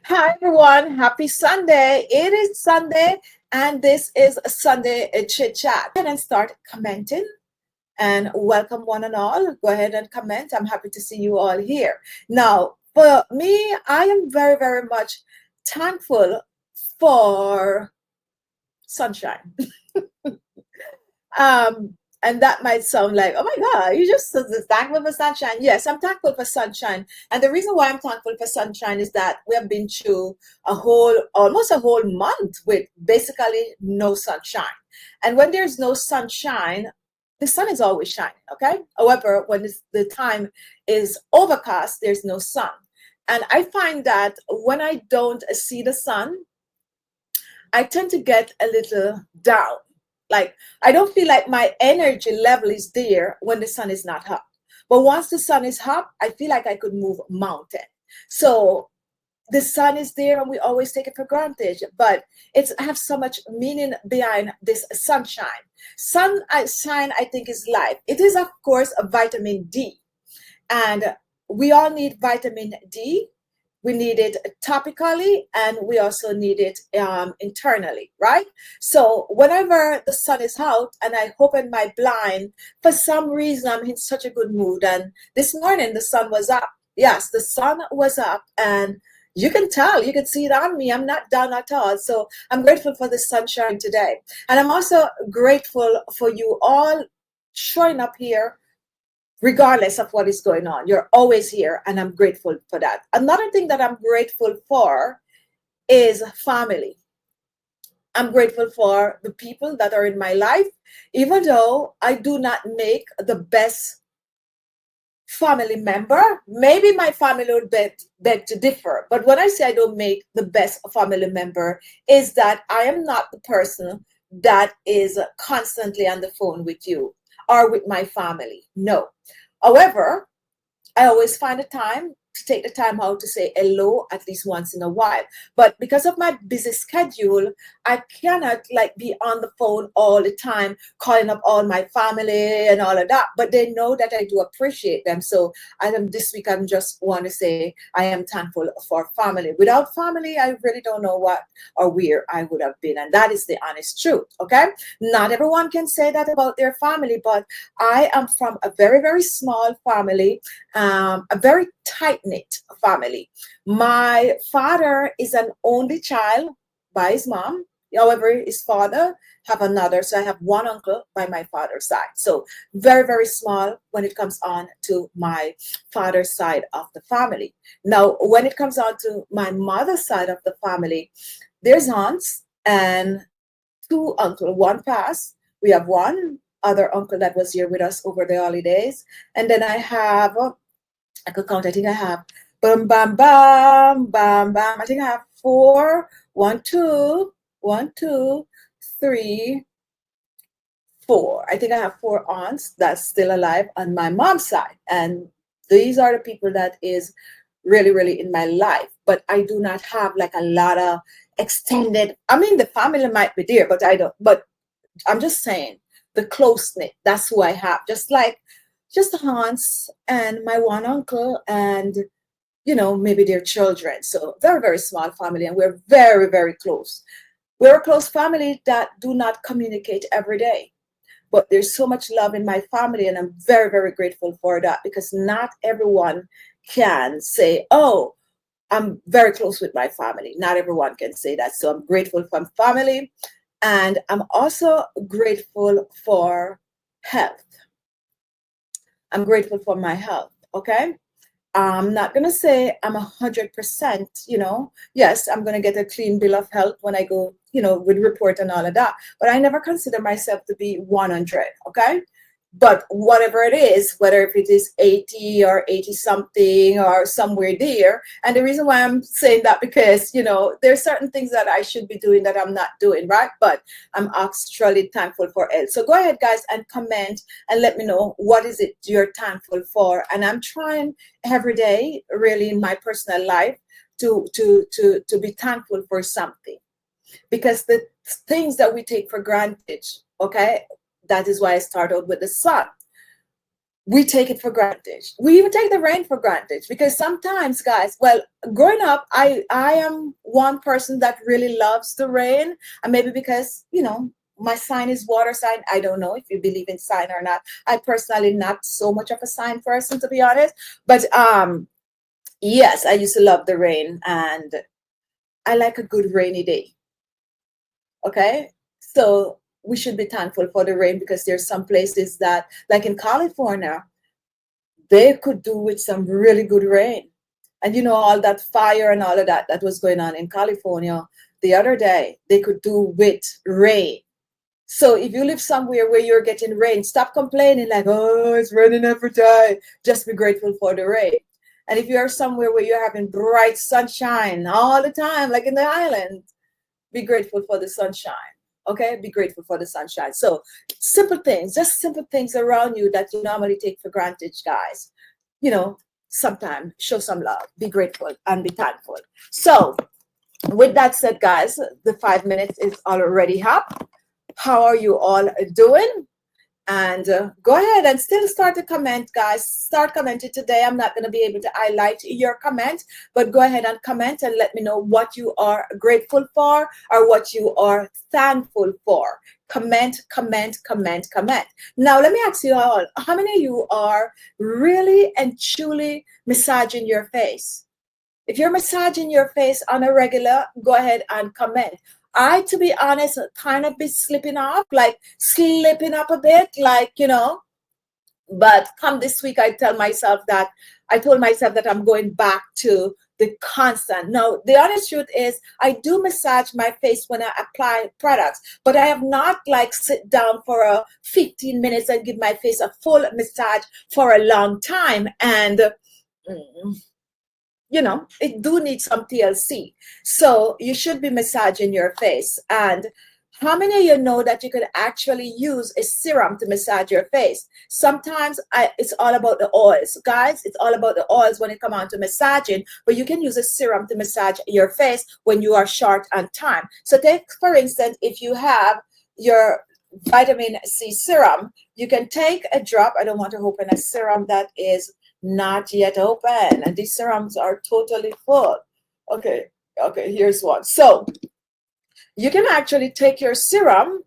Hi everyone, happy Sunday. It is Sunday and this is a Sunday chit chat. Go ahead and start commenting and welcome one and all. Go ahead and comment. I'm happy to see you all here. Now, for me, I am very, very much thankful for sunshine. And that might sound like, oh my God, you just thankful for sunshine. Yes, I'm thankful for sunshine. And the reason why I'm thankful for sunshine is that we have been through almost a whole month with basically no sunshine. And when there's no sunshine, the sun is always shining, okay? However, when the time is overcast, there's no sun. And I find that when I don't see the sun, I tend to get a little down. Like I don't feel like my energy level is there when the sun is not up. But once the sun is up, I feel like I could move a mountain. So the sun is there and we always take it for granted, but it's have so much meaning behind this sunshine. Sunshine, I think, is life. It is, of course, a vitamin D, and we all need vitamin D. We need it topically and we also need it internally, right? So whenever the sun is out and I open my blind, for some reason I'm in such a good mood. And this morning the sun was up. Yes, the sun was up, and you can tell, you can see it on me. I'm not down at all. So I'm grateful for the sunshine today. And I'm also grateful for you all showing up here regardless of what is going on. You're always here, and I'm grateful for that. Another thing that I'm grateful for is family. I'm grateful for the people that are in my life, even though I do not make the best family member. Maybe my family would beg to differ. But when I say I don't make the best family member, is that I am not the person that is constantly on the phone with you or with my family. No. However, I always find a time to take the time out to say hello at least once in a while. But because of my busy schedule, I cannot like be on the phone all the time, calling up all my family and all of that. But they know that I do appreciate them. So this week I'm just want to say I am thankful for family. Without family, I really don't know what or where I would have been. And that is the honest truth. Okay. Not everyone can say that about their family, but I am from a very, very small family, a very tight-knit family. My father is an only child by his mom. However, his father have another. So I have one uncle by my father's side. So very, very small when it comes on to my father's side of the family. Now, when it comes on to my mother's side of the family, there's aunts and two uncles. One passed. We have one other uncle that was here with us over the holidays. And then I have, I could count, I think I have, bam, bam, bam, bam, bam. I think I have four. One, two, three, four. I think I have four aunts that's still alive on my mom's side. And these are the people that is really, really in my life. But I do not have like a lot of extended, I mean, the family might be there, but I don't, but I'm just saying the close knit, that's who I have. Just the aunts and my one uncle and, maybe their children. So very, very small family. And we're very, very close. We're a close family that do not communicate every day. But there's so much love in my family, and I'm very, very grateful for that, because not everyone can say, oh, I'm very close with my family. Not everyone can say that. So I'm grateful for family. And I'm also grateful for health. I'm grateful for my health. Okay. I'm not going to say I'm 100%, yes, I'm going to get a clean bill of health when I go, with report and all of that. But I never consider myself to be 100. Okay. But whatever it is, whether if it is 80 or 80 something or somewhere there. And the reason why I'm saying that, because, there's certain things that I should be doing that I'm not doing, right? But I'm actually thankful for it. So go ahead, guys, and comment and let me know what is it you're thankful for. And I'm trying every day, really, in my personal life to be thankful for something. Because the things that we take for granted, okay, that is why I start out with the sun. we take it for granted. We even take the rain for granted because sometimes, guys, well, growing up, I am one person that really loves the rain, and maybe because, you know, my sign is water sign. I don't know if you believe in sign or not. I personally not so much of a sign person, to be honest. But yes, I used to love the rain, and I like a good rainy day. Okay, so we should be thankful for the rain because there's some places that, like in California, they could do with some really good rain. And you know, all that fire and all of that that was going on in California the other day, they could do with rain. So if you live somewhere where you're getting rain, stop complaining like, oh, it's raining every day. Just be grateful for the rain. And if you're somewhere where you're having bright sunshine all the time, like in the islands, be grateful for the sunshine. Okay, be grateful for the sunshine. So simple things, just simple things around you that you normally take for granted, guys. You know, sometimes show some love, be grateful and be thankful. So with that said, guys, the 5 minutes is already up. How are you all doing? And go ahead and still start to comment, guys. Start commenting today. I'm not going to be able to highlight your comment, but go ahead and comment and let me know what you are grateful for or what you are thankful for. Comment, comment, comment, comment. Now, let me ask you all, how many of you are really and truly massaging your face? If you're massaging your face on a regular, go ahead and comment. I, to be honest, kind of be slipping off, like slipping up a bit, like, you know, but come this week, I told myself that I'm going back to the constant. Now, the honest truth is I do massage my face when I apply products, but I have not like sit down for a 15 minutes and give my face a full massage for a long time. And you know, it do need some TLC. So you should be massaging your face. And how many of you know that you could actually use a serum to massage your face? Sometimes it's all about the oils. Guys, it's all about the oils when it comes on to massaging, but you can use a serum to massage your face when you are short on time. So take, for instance, if you have your vitamin C serum, you can take a drop. I don't want to open a serum that is not yet open, and these serums are totally full. Okay, here's one. So you can actually take your serum,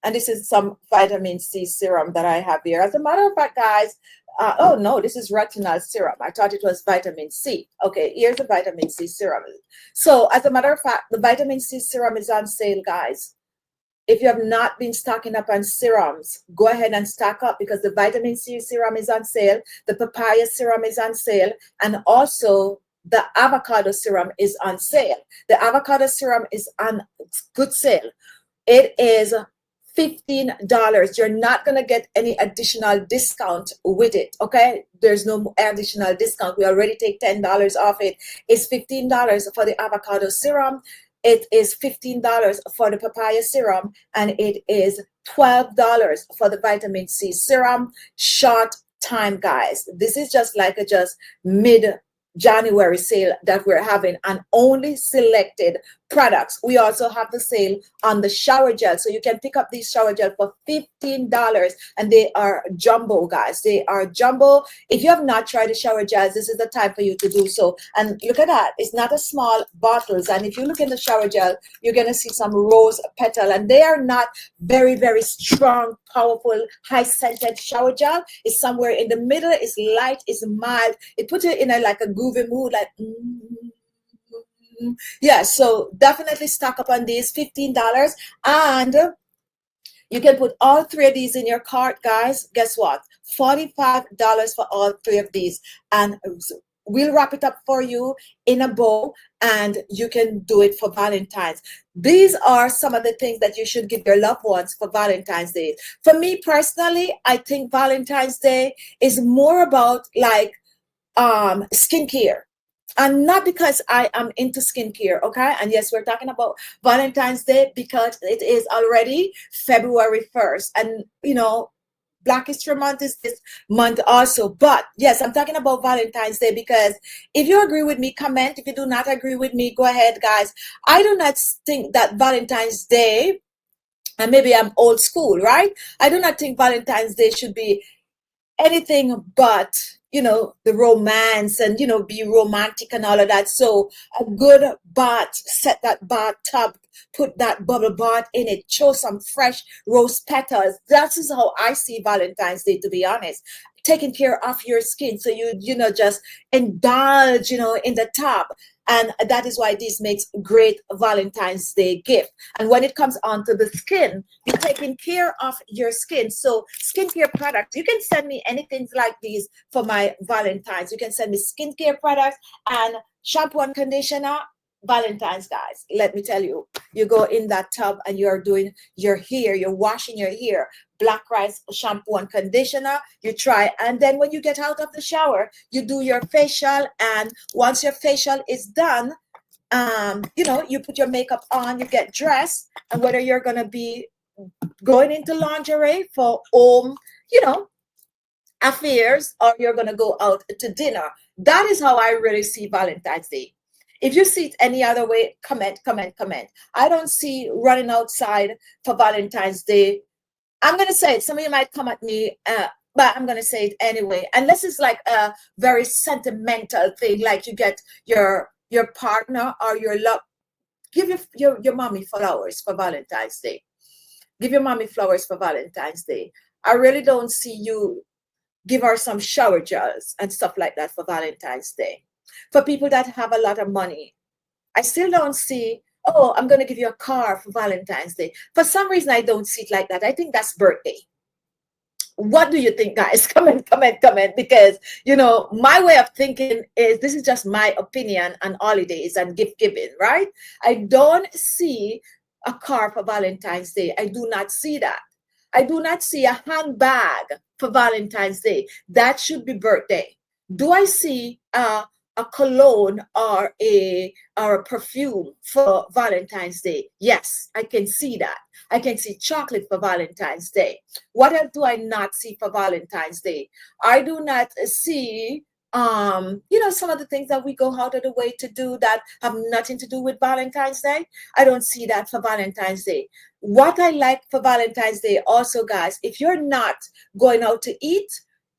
and this is some vitamin C serum that I have here. As a matter of fact, guys, oh no, this is retinol serum. I thought it was vitamin C. Okay, here's the vitamin C serum. So as a matter of fact, the vitamin C serum is on sale, guys. If you have not been stocking up on serums, go ahead and stock up because the vitamin C serum is on sale, the papaya serum is on sale, and also the avocado serum is on sale. The avocado serum is on good sale. It is $15. You're not going to get any additional discount with it, okay? There's no additional discount. We already take $10 off it. It's $15 for the avocado serum. It is $15 for the papaya serum, and it is $12 for the vitamin C serum. Short time, guys. This is just like a mid-January sale that we're having on only selected products. We also have the sale on the shower gel. So you can pick up these shower gel for $15, and they are jumbo, guys. They are jumbo. If you have not tried the shower gels, this is the time for you to do so. And look at that. It's not a small bottles. And if you look in the shower gel, you're going to see some rose petal, and they are not very, very strong, powerful, high-scented shower gel. It's somewhere in the middle. It's light, it's mild. It puts you in a like a groovy mood, like yeah, so definitely stock up on these. $15, and you can put all three of these in your cart, guys. Guess what? $45 for all three of these, and we'll wrap it up for you in a bow, and you can do it for Valentine's. These are some of the things that you should give your loved ones for Valentine's Day. For me personally, I think Valentine's Day is more about like skincare. And not because I am into skincare, okay? And yes, we're talking about Valentine's Day because it is already February 1st. And, you know, Black History Month is this month also. But yes, I'm talking about Valentine's Day because if you agree with me, comment. If you do not agree with me, go ahead, guys. I do not think that Valentine's Day, and maybe I'm old school, right? I do not think Valentine's Day should be anything but, you know, the romance and, you know, be romantic and all of that. So a good bath, set that bathtub, put that bubble bath in it, show some fresh rose petals. That is how I see Valentine's Day, to be honest. Taking care of your skin, so you know, just indulge, you know, in the tub. And that is why this makes a great Valentine's Day gift. And when it comes onto the skin, you're taking care of your skin. So skincare products, you can send me anything like these for my Valentine's. You can send me skincare products and shampoo and conditioner. Valentine's, guys, let me tell you, you go in that tub and you're doing your hair, you're washing your hair, black rice shampoo and conditioner, you try, and then when you get out of the shower, you do your facial. And once your facial is done, you know, you put your makeup on, you get dressed, and whether you're gonna be going into lingerie for home, you know, affairs, or you're gonna go out to dinner, that is how I really see Valentine's Day. If you see it any other way, comment, comment, comment. I don't see running outside for Valentine's Day. I'm going to say it. Some of you might come at me, but I'm going to say it anyway. Unless it's like a very sentimental thing, like you get your partner or your love. Give your mommy flowers for Valentine's Day. Give your mommy flowers for Valentine's Day. I really don't see you give her some shower gels and stuff like that for Valentine's Day. For people that have a lot of money, I still don't see, oh, I'm going to give you a car for Valentine's Day. For some reason, I don't see it like that. I think that's birthday. What do you think, guys? Comment, comment, comment. Because, you know, my way of thinking is, this is just my opinion on holidays and gift giving, right? I don't see a car for Valentine's Day. I do not see that. I do not see a handbag for Valentine's Day. That should be birthday. Do I see a cologne or a perfume for Valentine's Day? Yes, I can see that. I can see chocolate for Valentine's Day. What else do I not see for Valentine's Day? I do not see you know, some of the things that we go out of the way to do that have nothing to do with Valentine's Day. I don't see that for Valentine's Day. What I like for Valentine's Day also, guys, if you're not going out to eat,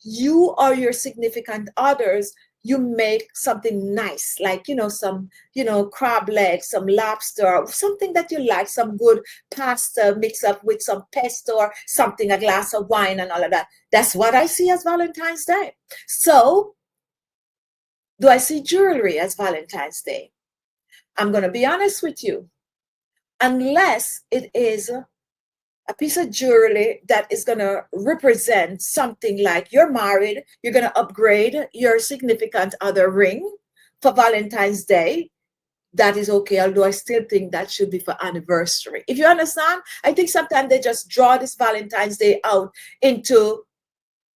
you or your significant others, you make something nice, like, you know, some, you know, crab legs, some lobster, something that you like, some good pasta mixed up with some pesto or something, a glass of wine and all of that. That's what I see as Valentine's Day. So do I see jewelry as Valentine's Day? I'm going to be honest with you. Unless it is a piece of jewelry that is going to represent something like you're married, you're going to upgrade your significant other ring for Valentine's Day, that is okay. Although I still think that should be for anniversary. If you understand, I think sometimes they just draw this Valentine's Day out into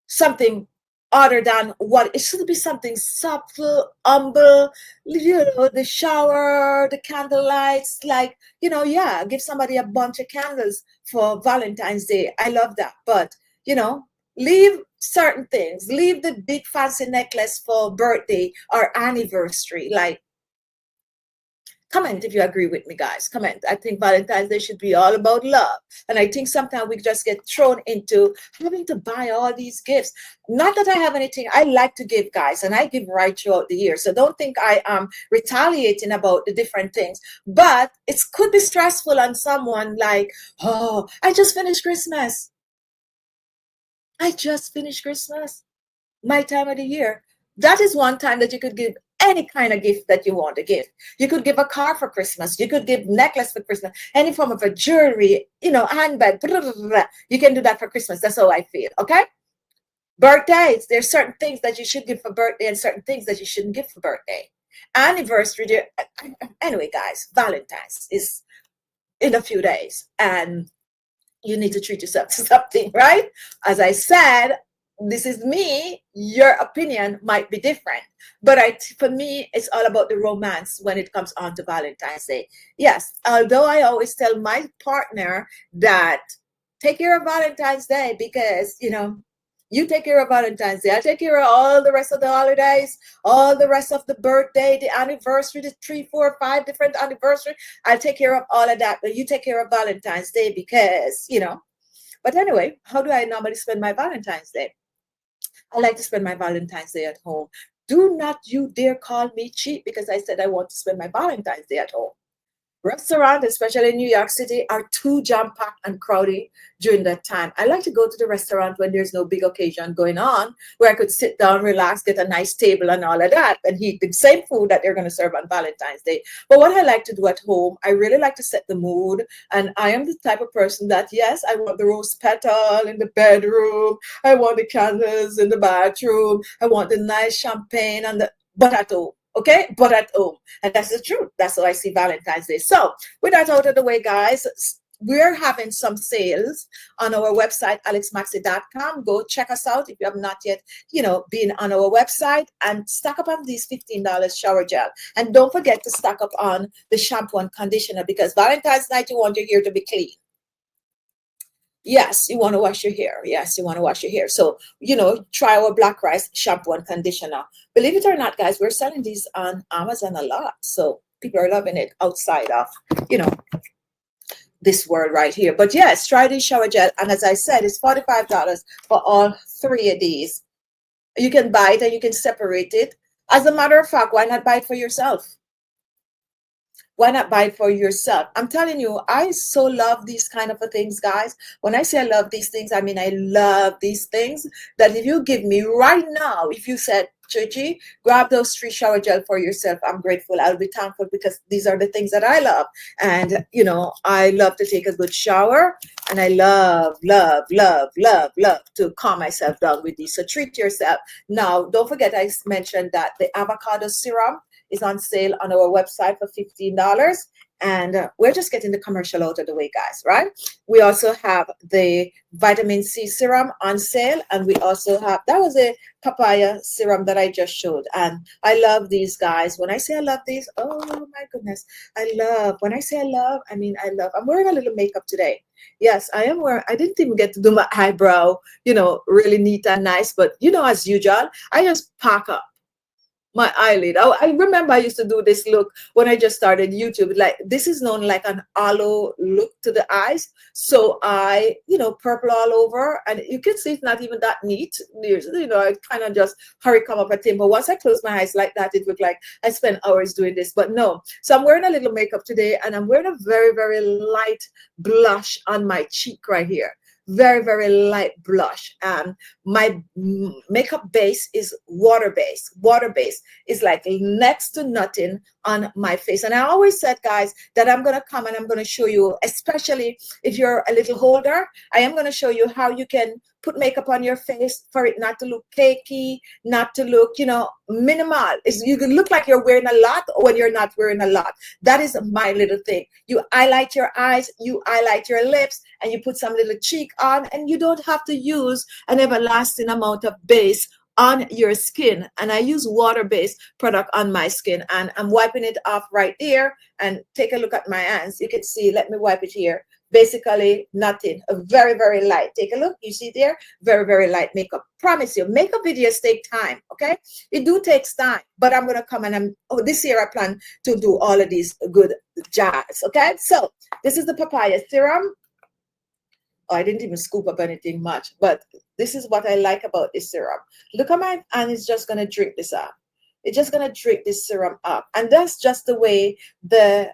something other than what it should be, something subtle, humble, you know, the shower, the candle lights, like, you know, yeah, give somebody a bunch of candles for Valentine's Day. I love that. But, you know, leave certain things, leave the big fancy necklace for birthday or anniversary. Like, comment if you agree with me, guys. Comment. I think Valentine's Day should be all about love. And I think sometimes we just get thrown into having to buy all these gifts. Not that I have anything. I like to give, guys, and I give right throughout the year. So don't think I am retaliating about the different things. But it could be stressful on someone like, oh, I just finished Christmas. I just finished Christmas. My time of the year. That is one time that you could give any kind of gift that you want to give. You could give a car for Christmas. You could give necklace for Christmas. Any form of a jewelry, you know, handbag. Blah, blah, blah, blah. You can do that for Christmas. That's how I feel. Okay. Birthdays. There's certain things that you should give for birthday and certain things that you shouldn't give for birthday. Anniversary. Anyway, guys, Valentine's is in a few days, and you need to treat yourself to something, right? As I said, this is me. Your opinion might be different, but for me, it's all about the romance when it comes on to Valentine's Day. Yes, although I always tell my partner that take care of Valentine's Day, because, you know, you take care of Valentine's Day, I take care of all the rest of the holidays, all the rest of the birthday, the anniversary, the 3, 4, 5 different anniversaries. I'll take care of all of that, but you take care of Valentine's Day because, you know. But anyway, how do I normally spend my Valentine's Day? I like to spend my Valentine's Day at home. Do not you dare call me cheap because I said I want to spend my Valentine's Day at home. Restaurants, especially in New York City, are too jam-packed and crowded during that time. I like to go to the restaurant when there's no big occasion going on, where I could sit down, relax, get a nice table and all of that, and eat the same food that they're going to serve on Valentine's Day. But what I like to do at home, I really like to set the mood. And I am the type of person that, yes, I want the rose petal in the bedroom. I want the candles in the bathroom. I want the nice champagne and but at home. Okay, but at home. And that's the truth. That's how I see Valentine's Day. So with that out of the way, guys, we're having some sales on our website, ALESMAXii.com. Go check us out if you have not yet, been on our website, and stock up on these $15 shower gel. And don't forget to stock up on the shampoo and conditioner, because Valentine's night, you want your hair to be clean. Yes, you want to wash your hair. Yes, you want to wash your hair. So, try our black rice shampoo and conditioner. Believe it or not, guys, we're selling these on Amazon a lot. So people are loving it outside of, this world right here. But yes, try this shower gel. And as I said, it's $45 for all 3 of these. You can buy it and you can separate it. As a matter of fact, why not buy it for yourself? Why not buy it for yourself? I'm telling you, I so love these kind of things, guys. When I say I love these things, I mean I love these things, that if you give me right now, if you said, Khichi, grab those 3 shower gel for yourself, I'm grateful. I'll be thankful, because these are the things that I love. And, I love to take a good shower, and I love, love, love, love, love to calm myself down with these. So treat yourself. Now, don't forget, I mentioned that the avocado serum is on sale on our website for $15. And we're just getting the commercial out of the way, guys, right? We also have the vitamin C serum on sale. And we also have, that was a papaya serum that I just showed. And I love these, guys. When I say I love these, oh my goodness. When I say I love, I mean I love. I'm wearing a little makeup today. Yes, I am wearing, I didn't even get to do my eyebrow, really neat and nice. But, as usual, I just pack up my eyelid. I remember I used to do this look when I just started YouTube. Like, this is known like an aloe look to the eyes. So I, purple all over, and you can see it's not even that neat. There's, I kind of just hurry come up a thing. But once I close my eyes like that, it looked like I spent hours doing this. But no. So I'm wearing a little makeup today, and I'm wearing a very, very light blush on my cheek right here. Very, very light blush. And my makeup base is water-based. Water-based is like next to nothing on my face. And I always said, guys, that I'm going to come and I'm going to show you, especially if you're a little older, I am going to show you how you can put makeup on your face for it not to look cakey, not to look, minimal. You can look like you're wearing a lot when you're not wearing a lot. That is my little thing. You highlight your eyes, you highlight your lips, and you put some little cheek on, and you don't have to use an everlasting amount of base on your skin. And I use water-based product on my skin, and I'm wiping it off right there. And take a look at my hands. You can see, let me wipe it here. Basically nothing. A very, very light. Take a look. You see there? Very, very light makeup. Promise you, makeup videos take time. Okay, it do takes time. But I'm gonna come and this year I plan to do all of these good jobs. Okay, so this is the papaya serum. Oh, I didn't even scoop up anything much, but this is what I like about this serum. Look at my, and it's just gonna drip this up. It's just gonna drip this serum up, and that's just the way the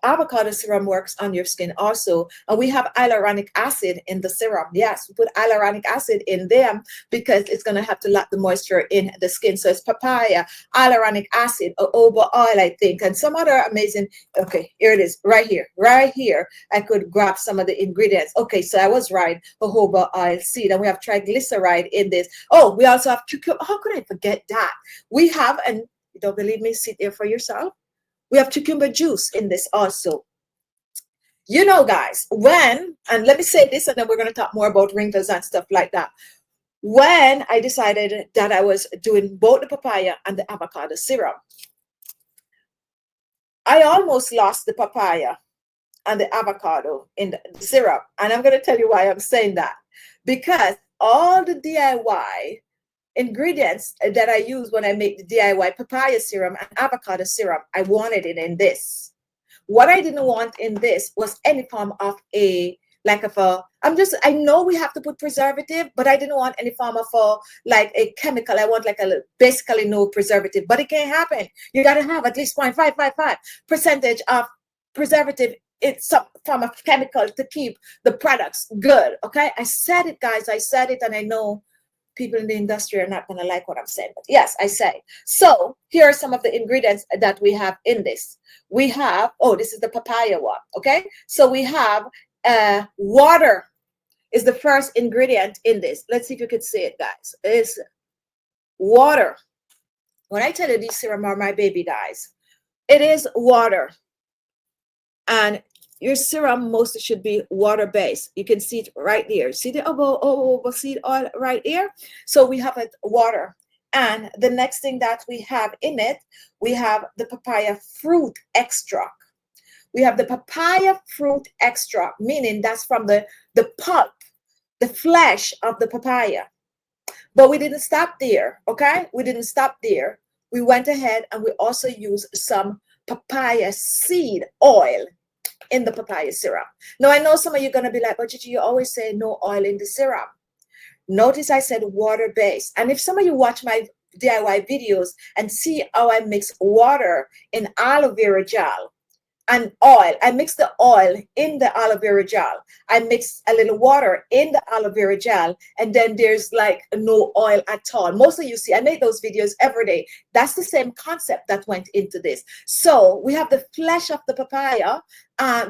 avocado serum works on your skin also. And we have hyaluronic acid in the serum. Yes, we put hyaluronic acid in them because it's going to have to lock the moisture in the skin. So it's papaya, hyaluronic acid, jojoba oil, I think, and some other amazing. Okay, here it is, right here, right here. I could grab some of the ingredients. Okay, so I was right. Jojoba oil seed, and we have triglyceride in this. Oh, we also have cucumber. How could I forget that? We have, and you don't believe me, sit there for yourself. We have cucumber juice in this also. Guys, and let me say this, and then we're going to talk more about wrinkles and stuff like that. When I decided that I was doing both the papaya and the avocado serum, I almost lost the papaya and the avocado in the syrup. And I'm going to tell you why I'm saying that. Because all the DIY ingredients that I use when I make the DIY papaya serum and avocado serum, I wanted it in this. What I didn't want in this was any form of a like I know we have to put preservative, but I didn't want any form of like a chemical. I want like basically no preservative, but it can't happen. You got to have at least 0.555% of preservative. It's some form of chemical to keep the products good. Okay. I said it, guys. I said it, and I know people in the industry are not going to like what I'm saying, but yes, I say. So here are some of the ingredients that we have in this. We have, oh, this is the papaya one. Okay. So we have water is the first ingredient in this. Let's see if you can see it, guys. It's water. When I tell you these serum are my baby, guys, it is water. And your serum mostly should be water-based. You can see it right there. See the jojoba seed oil right there? So we have it water. And the next thing that we have in it, we have the papaya fruit extract. We have the papaya fruit extract, meaning that's from the pulp, the flesh of the papaya. But we didn't stop there, okay? We didn't stop there. We went ahead and we also used some papaya seed oil in the papaya serum. Now, I know some of you are going to be like, but Gigi, you always say no oil in the serum. Notice I said water-based. And if some of you watch my DIY videos and see how I mix water in aloe vera gel and oil, I mix the oil in the aloe vera gel. I mix a little water in the aloe vera gel, and then there's like no oil at all. Mostly you see, I make those videos every day. That's the same concept that went into this. So we have the flesh of the papaya,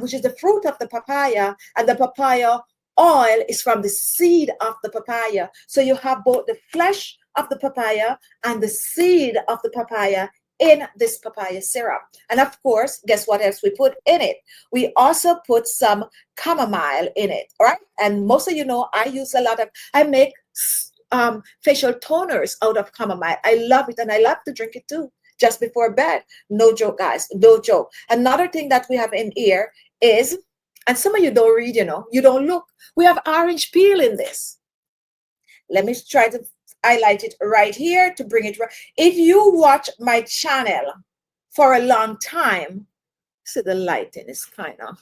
which is the fruit of the papaya, and the papaya oil is from the seed of the papaya. So you have both the flesh of the papaya and the seed of the papaya in this papaya serum. And of course, guess what else we put in it? We also put some chamomile in it, all right? And most of you know I use a lot of, I make facial toners out of chamomile. I love it, and I love to drink it too, just before bed. No joke, guys, no joke. Another thing that we have in here is, and some of you don't read, you know, you don't look, we have orange peel in this. Let me try to highlight it right here to bring it right. If you watch my channel for a long time, so the lighting is kind of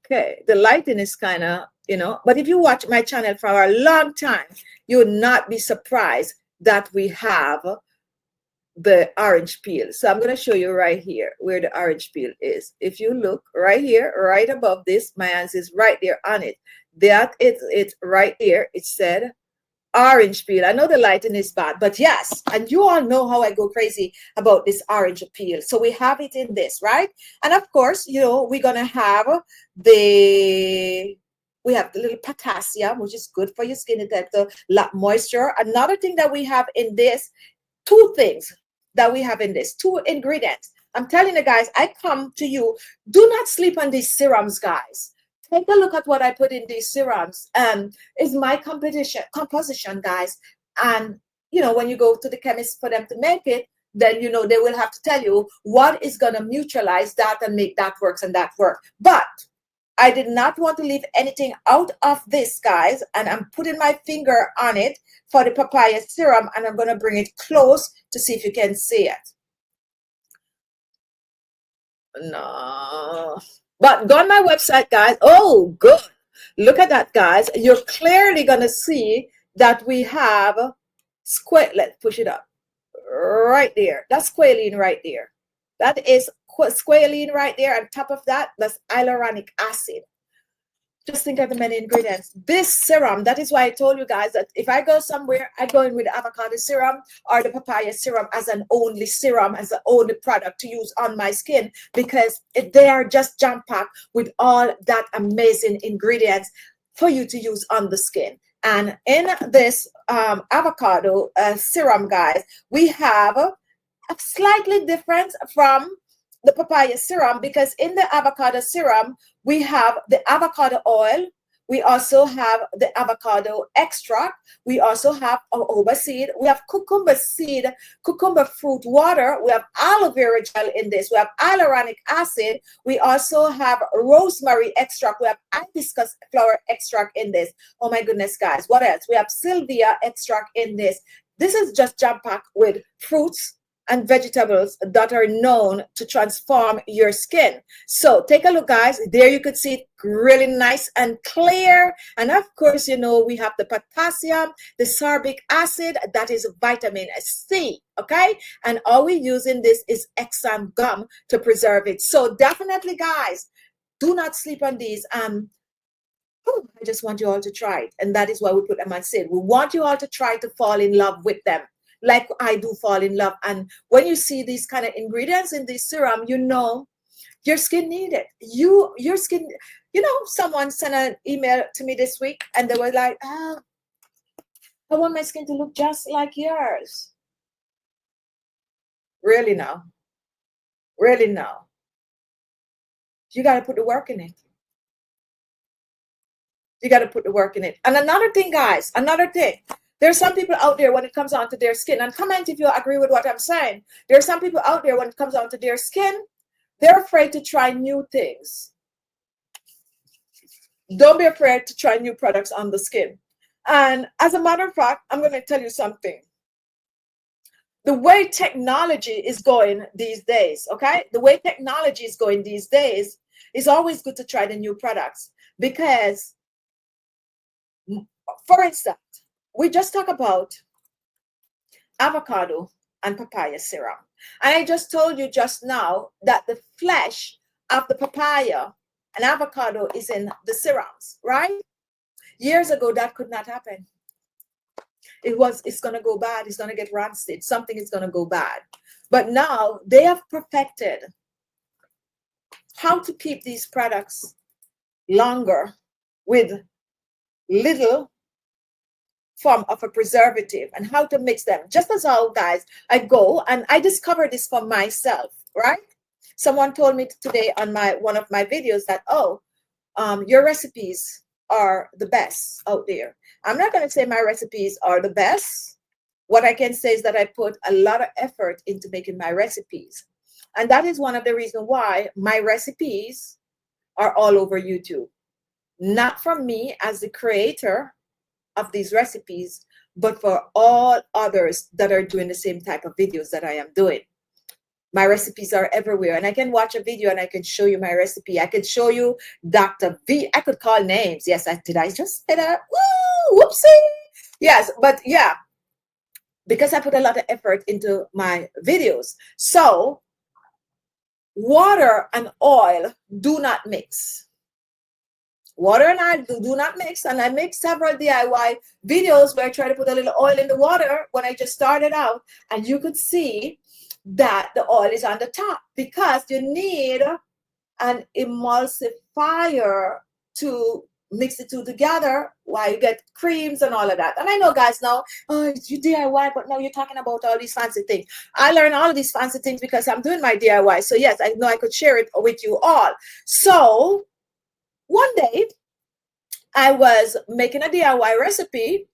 okay. The lighting is kind of, you know, but if you watch my channel for a long time, you would not be surprised that we have the orange peel. So I'm going to show you right here where the orange peel is. If you look right here, right above this, my hands is right there on it. That is it right there. It said orange peel. I know the lighting is bad, but yes, and you all know how I go crazy about this orange peel. So we have it in this, right? And of course, you know, we're gonna have we have the little potassium, which is good for your skin. It has a lot moisture. Another thing that we have in this, two things that we have in this, two ingredients. I'm telling you guys, I come to you, do not sleep on these serums, guys. Take a look at what I put in these serums. Is my composition, guys. And you know, when you go to the chemist for them to make it, then you know they will have to tell you what is going to neutralize that and make that works and that work. But I did not want to leave anything out of this, guys, and I'm putting my finger on it for the papaya serum, and I'm going to bring it close to see if you can see it. No. But go on my website, guys. Oh, good. Look at that, guys. You're clearly going to see that we have let's push it up. Right there. That's squalene right there. That is squalene right there. On top of that, that's hyaluronic acid. Just think of the many ingredients. This serum, that is why I told you guys that if I go somewhere, I go in with the avocado serum or the papaya serum as an only serum, as an only product to use on my skin, because they are just jam-packed with all that amazing ingredients for you to use on the skin. And in this avocado serum, guys, we have a slightly different from the papaya serum, because in the avocado serum, we have the avocado oil, we also have the avocado extract, we also have jojoba seed, we have cucumber seed, cucumber fruit water, we have aloe vera gel in this, we have hyaluronic acid, we also have rosemary extract, we have hibiscus flower extract in this. Oh my goodness, guys, what else? We have salvia extract in this. This is just jam-packed with fruits, and vegetables that are known to transform your skin. So take a look, guys. There you could see it really nice and clear. And of course, you know, we have the potassium, the sorbic acid, that is vitamin C, okay? And all we're using this is Epsom gum to preserve it. So definitely, guys, do not sleep on these. I just want you all to try it. And that is why we put them on sale. We want you all to try to fall in love with them, like I do fall in love. And when you see these kind of ingredients in this serum, you know your skin need it. Your skin, you know, someone sent an email to me this week and they were like, oh, I want my skin to look just like yours. Really now? Really now? You got to put the work in it. You got to put the work in it. And another thing, guys, another thing. There's some people out there when it comes on to their skin, and comment if you agree with what I'm saying. There's some people out there when it comes on to their skin, they're afraid to try new things. Don't be afraid to try new products on the skin. And as a matter of fact, I'm going to tell you something. The way technology is going these days, okay? The way technology is going these days, it's always good to try the new products because, for instance, we just talked about avocado and papaya serum. And I just told you just now that the flesh of the papaya and avocado is in the serums, right? Years ago, that could not happen. It's going to go bad. It's going to get rancid. Something is going to go bad. But now they have perfected how to keep these products longer with little form of a preservative and how to mix them. Just as how, guys, I go and I discovered this for myself, right? Someone told me today on one of my videos that, oh, your recipes are the best out there. I'm not going to say my recipes are the best. What I can say is that I put a lot of effort into making my recipes. And that is one of the reasons why my recipes are all over YouTube. Not from me as the creator of these recipes, but for all others that are doing the same type of videos that I am doing. My recipes are everywhere, and I can watch a video and I can show you my recipe. I could show you Dr. V. I could call names. Yes, did I just say that? Woo, whoopsie. Yes, but yeah, because I put a lot of effort into my videos. So water and oil do not mix. Water and oil do not mix. And I make several DIY videos where I try to put a little oil in the water when I just started out, and you could see that the oil is on the top because you need an emulsifier to mix the two together while you get creams and all of that. And I know, guys, now, oh, it's you DIY, but now you're talking about all these fancy things. I learned all of these fancy things because I'm doing my DIY. So yes, I know I could share it with you all. So one day I was making a DIY recipe,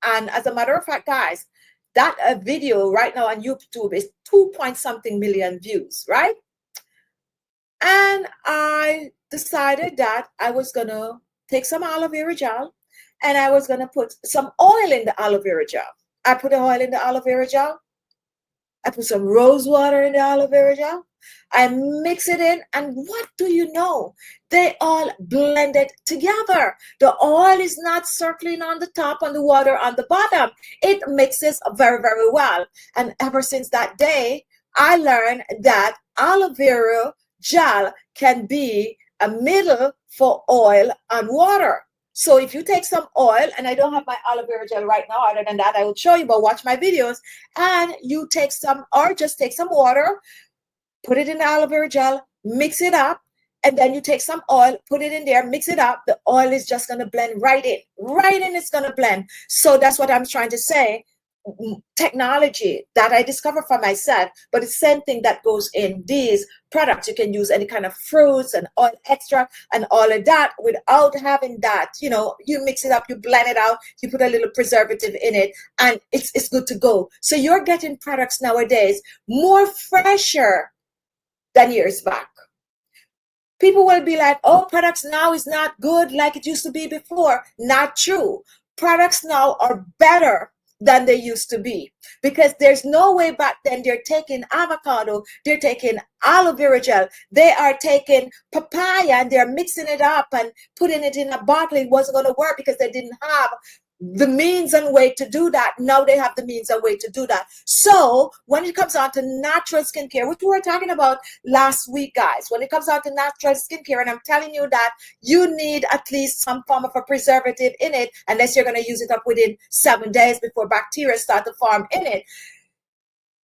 and as a matter of fact, guys, that video right now on YouTube is 2-point-something million views, right? And I decided that I was going to take some aloe vera gel and I was going to put some oil in the aloe vera gel. I put the oil in the aloe vera gel. I put some rose water in the aloe vera gel. I mix it in, and what do you know? They all blended together. The oil is not circling on the top and the water on the bottom. It mixes very, very well. And ever since that day, I learned that aloe vera gel can be a middle for oil and water. So if you take some oil, and I don't have my aloe vera gel right now, other than that, I will show you, but watch my videos, and you take some, or just take some water, put it in the aloe vera gel, mix it up, and then you take some oil, put it in there, mix it up. The oil is just going to blend right in. Right in, it's going to blend. So that's what I'm trying to say. Technology that I discovered for myself, but it's the same thing that goes in these products. You can use any kind of fruits and oil extract and all of that without having that. You know, you mix it up, you blend it out, you put a little preservative in it, and it's good to go. So you're getting products nowadays more fresher than years back. People will be like, oh, products now is not good like it used to be before. Not true. Products now are better than they used to be, because there's no way back then they're taking avocado, they're taking aloe vera gel, they are taking papaya and they're mixing it up and putting it in a bottle. It wasn't going to work because they didn't have the means and way to do that. Now they have the means and way to do that. So when it comes on to natural skincare, which we were talking about last week, guys, when it comes on to natural skincare, and I'm telling you that you need at least some form of a preservative in it, unless you're going to use it up within 7 days before bacteria start to form in it.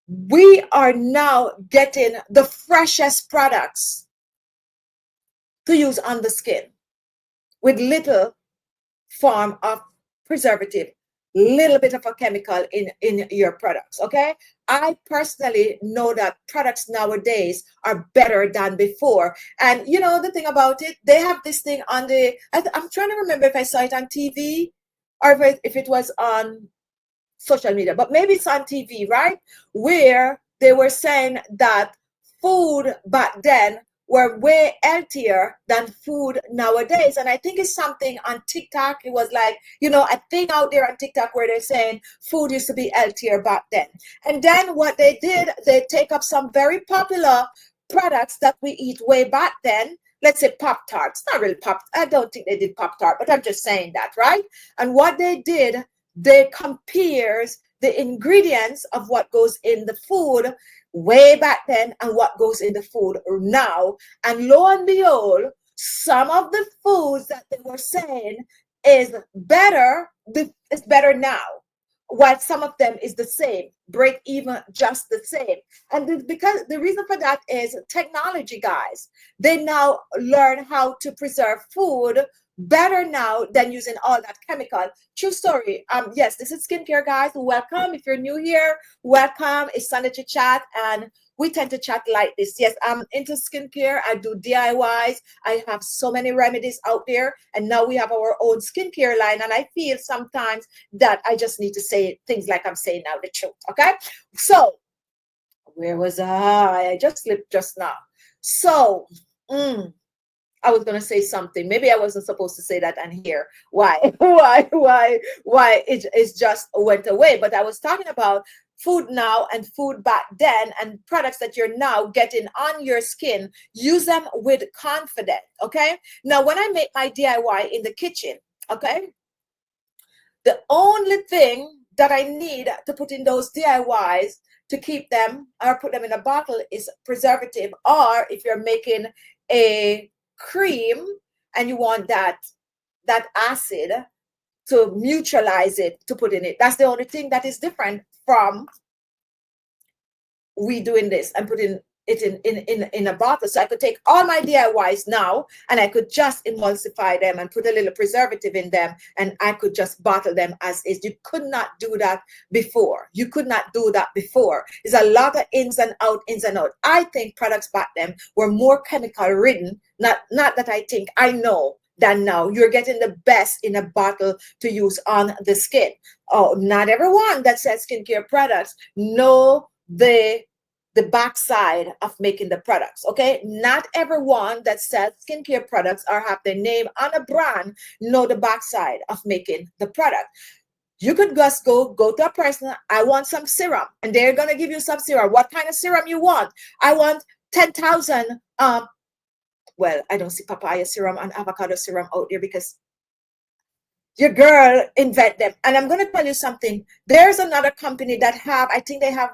We are now getting the freshest products to use on the skin with little form of preservative, little bit of a chemical in your products. Okay, I personally know that products nowadays are better than before. And you know the thing about it, they have this thing on the, I'm trying to remember if I saw it on TV or if it was on social media, but maybe it's on TV, right? Where they were saying that food back then were way healthier than food nowadays. And I think it's something on TikTok. It was like, you know, a thing out there on TikTok where they're saying food used to be healthier back then. And then what they did, they take up some very popular products that we eat way back then. Let's say Pop-Tarts. Not really Pop. I don't think they did Pop-Tart, but I'm just saying that, right? And what they did, they compares the ingredients of what goes in the food way back then and what goes in the food now. And lo and behold, some of the foods that they were saying is better, it's better now, while some of them is the same, break even just the same. And because the reason for that is technology, guys. They now learn how to preserve food better now than using all that chemical. True story. Yes, this is skincare, guys. Welcome. If you're new here, welcome. It's Sunday to Chat, and we tend to chat like this. Yes, I'm into skincare. I do DIYs. I have so many remedies out there, and now we have our own skincare line. And I feel sometimes that I just need to say things like I'm saying now, the truth. Okay. So where was I? I just slipped just now. So I was going to say something. Maybe I wasn't supposed to say that on here. Why? Why? It just went away. But I was talking about food now and food back then, and products that you're now getting on your skin. Use them with confidence. Okay. Now, when I make my DIY in the kitchen, okay, the only thing that I need to put in those DIYs to keep them or put them in a bottle is preservative. Or if you're making a cream and you want that acid to neutralize it, to put in it. That's the only thing that is different from we doing this and putting it in a bottle. So I could take all my DIYs now and I could just emulsify them and put a little preservative in them, and I could just bottle them as is. You could not do that before. You could not do that before. There's a lot of ins and out. I think products back then were more chemical ridden. Not that I think, I know than now. You're getting the best in a bottle to use on the skin. Oh, not everyone that says skincare products know the backside of making the products. Okay, not everyone that sells skincare products or have their name on a brand know the backside of making the product. You could just go to a person, I want some serum, and they're gonna give you some serum. What kind of serum you want? I want 10,000 well, I don't see papaya serum and avocado serum out there because your girl invent them. And I'm going to tell you something. There's another company that have, I think they have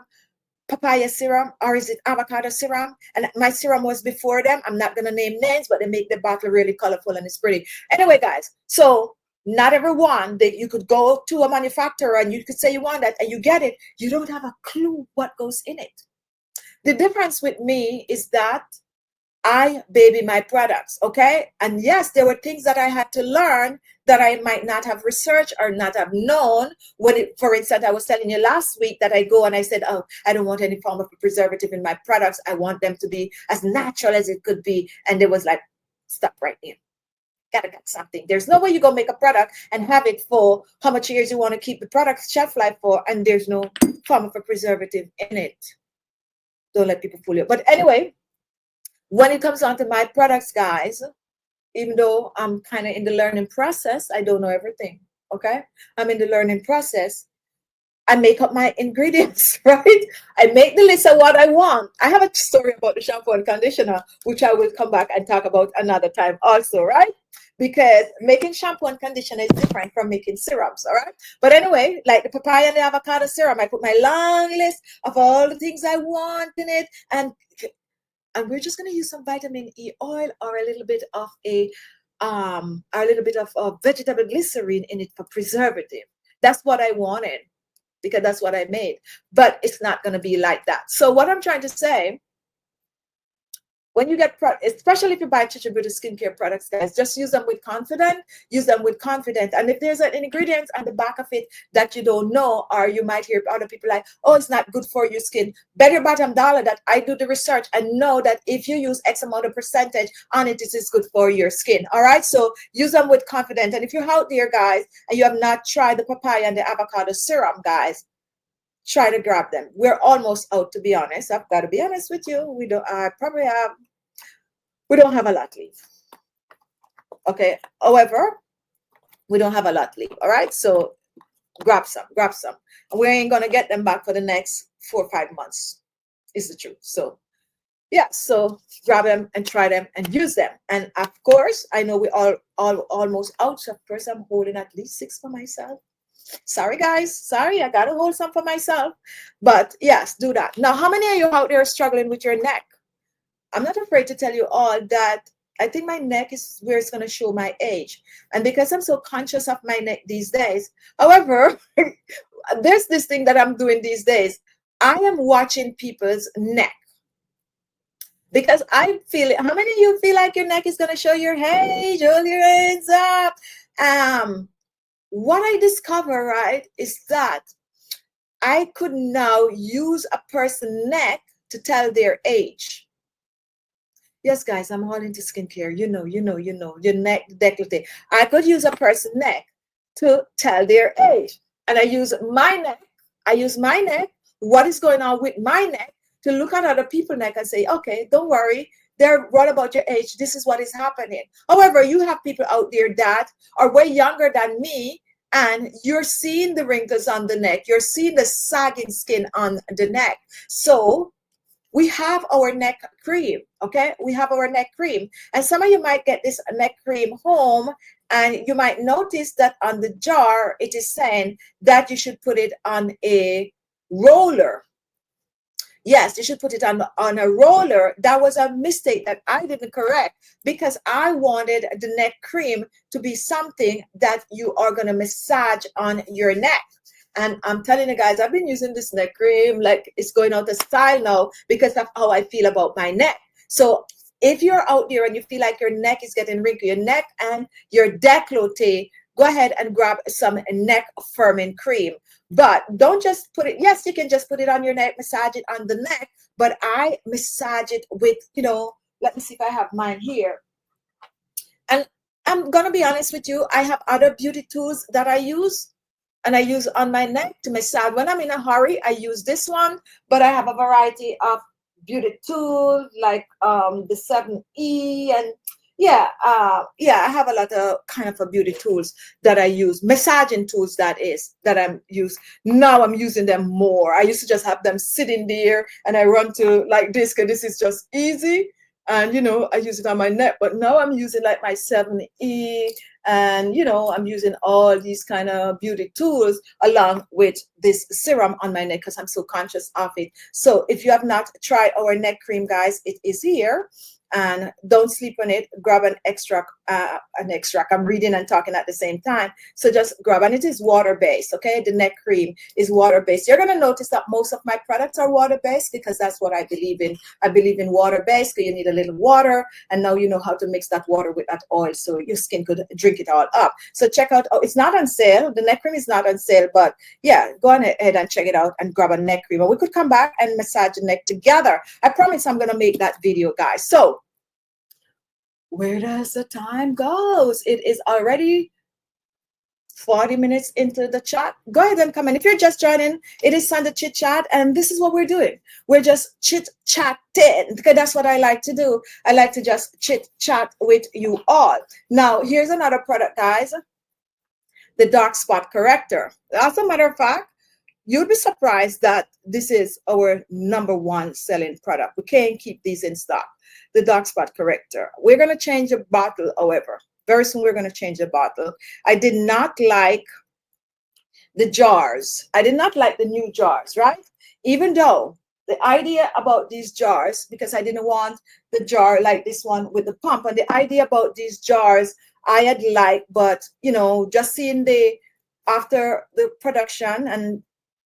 papaya serum, or is it avocado serum? And my serum was before them. I'm not going to name names, but they make the bottle really colorful and it's pretty. Anyway, guys, so not everyone that you could go to a manufacturer and you could say you want that and you get it. You don't have a clue what goes in it. The difference with me is that I baby my products, okay? And yes, there were things that I had to learn that I might not have researched or not have known. For instance, I was telling you last week that I go and I said, oh, I don't want any form of preservative in my products. I want them to be as natural as it could be. And they was like, stop right there. Gotta get something. There's no way you go make a product and have it for how much years you want to keep the product shelf life for, and there's no form of a preservative in it. Don't let people fool you. But anyway, when it comes down to my products, guys, even though I'm kind of in the learning process, I don't know everything, okay? I'm in the learning process. I make up my ingredients, right? I make the list of what I want. I have a story about the shampoo and conditioner, which I will come back and talk about another time also, right? Because making shampoo and conditioner is different from making serums, all right? But anyway, like the papaya and the avocado serum, I put my long list of all the things I want in it, and we're just going to use some vitamin E oil or a little bit of vegetable glycerin in it for preservative. That's what I wanted, because that's what I made. But it's not going to be like that. So what I'm trying to say, when you get, especially if you buy Khichi Beauty skincare products, guys, just use them with confidence. Use them with confidence. And if there's an ingredient on the back of it that you don't know, or you might hear other people like, oh, it's not good for your skin, bet your bottom dollar that I do the research and know that if you use X amount of percentage on it, this is good for your skin. All right, so use them with confidence. And if you're out there, guys, and you have not tried the papaya and the avocado serum, guys, try to grab them. We're almost out, to be honest. I've got to be honest with you. We don't have a lot left. Okay. However, we don't have a lot left. All right. So grab some. We ain't gonna get them back for the next 4 or 5 months. Is the truth. So yeah. So grab them and try them and use them. And of course, I know we all almost out. So first, I'm holding at least 6 for myself. Sorry, guys. Sorry, I gotta hold some for myself. But yes, do that. Now, how many of you out there struggling with your neck? I'm not afraid to tell you all that I think my neck is where it's going to show my age. And because I'm so conscious of my neck these days, however, there's this thing that I'm doing these days. I am watching people's neck. Because I feel it. How many of you feel like your neck is going to show your age? Hold your hands up. What I discover, right, is that I could now use a person's neck to tell their age. Yes, guys, I'm all into skincare. You know, your neck, décolleté. I could use a person's neck to tell their age. And I use my neck, what is going on with my neck, to look at other people's neck and say, okay, don't worry. They're right about your age. This is what is happening. However, you have people out there that are way younger than me, and you're seeing the wrinkles on the neck. You're seeing the sagging skin on the neck. So we have our neck cream, okay? We have our neck cream. And some of you might get this neck cream home, and you might notice that on the jar, it is saying that you should put it on a roller. Yes, you should put it on a roller. That was a mistake that I didn't correct, because I wanted the neck cream to be something that you are going to massage on your neck. And I'm telling you guys, I've been using this neck cream like it's going out of style now, because of how I feel about my neck. So if you're out there and you feel like your neck is getting wrinkly, your neck and your décolleté, go ahead and grab some neck firming cream. But don't just put it, yes, you can just put it on your neck, massage it on the neck, but I massage it with, let me see if I have mine here. And I'm going to be honest with you, I have other beauty tools that I use, and I use on my neck to massage. When I'm in a hurry, I use this one, but I have a variety of beauty tools like the 7E, and I have a lot of kind of beauty tools that I use, massaging tools that I'm use. Now I'm using them more. I used to just have them sitting there and I run to like this, because this is just easy. And, I use it on my neck, but now I'm using like my 7E, and, I'm using all these kind of beauty tools along with this serum on my neck, because I'm so conscious of it. So if you have not tried our neck cream, guys, it is here. And don't sleep on it. Grab an extract. I'm reading and talking at the same time. So just grab, and it is water-based, okay? The neck cream is water-based. You're going to notice that most of my products are water-based, because that's what I believe in. I believe in water-based, because you need a little water, and now you know how to mix that water with that oil so your skin could drink it all up. So check out, it's not on sale. The neck cream is not on sale, but yeah, go on ahead and check it out and grab a neck cream. And we could come back and massage the neck together. I promise I'm going to make that video, guys. So where does the time go? It is already 40 minutes into the chat. Go ahead and come in. If you're just joining, it is Sunday Chit Chat, and this is what we're doing. We're just chit-chatting, because that's what I like to do. I like to just chit-chat with you all. Now, here's another product, guys. The dark spot corrector. As a matter of fact, you'd be surprised that this is our #1 selling product. We can't keep these in stock. The dark spot corrector. We're going to change the bottle, however. Very soon we're going to change the bottle. I did not like the jars. I did not like the new jars, right? Even though the idea about these jars, because I didn't want the jar like this one with the pump, and the idea about these jars I had liked, but you know, just seeing the after the production, and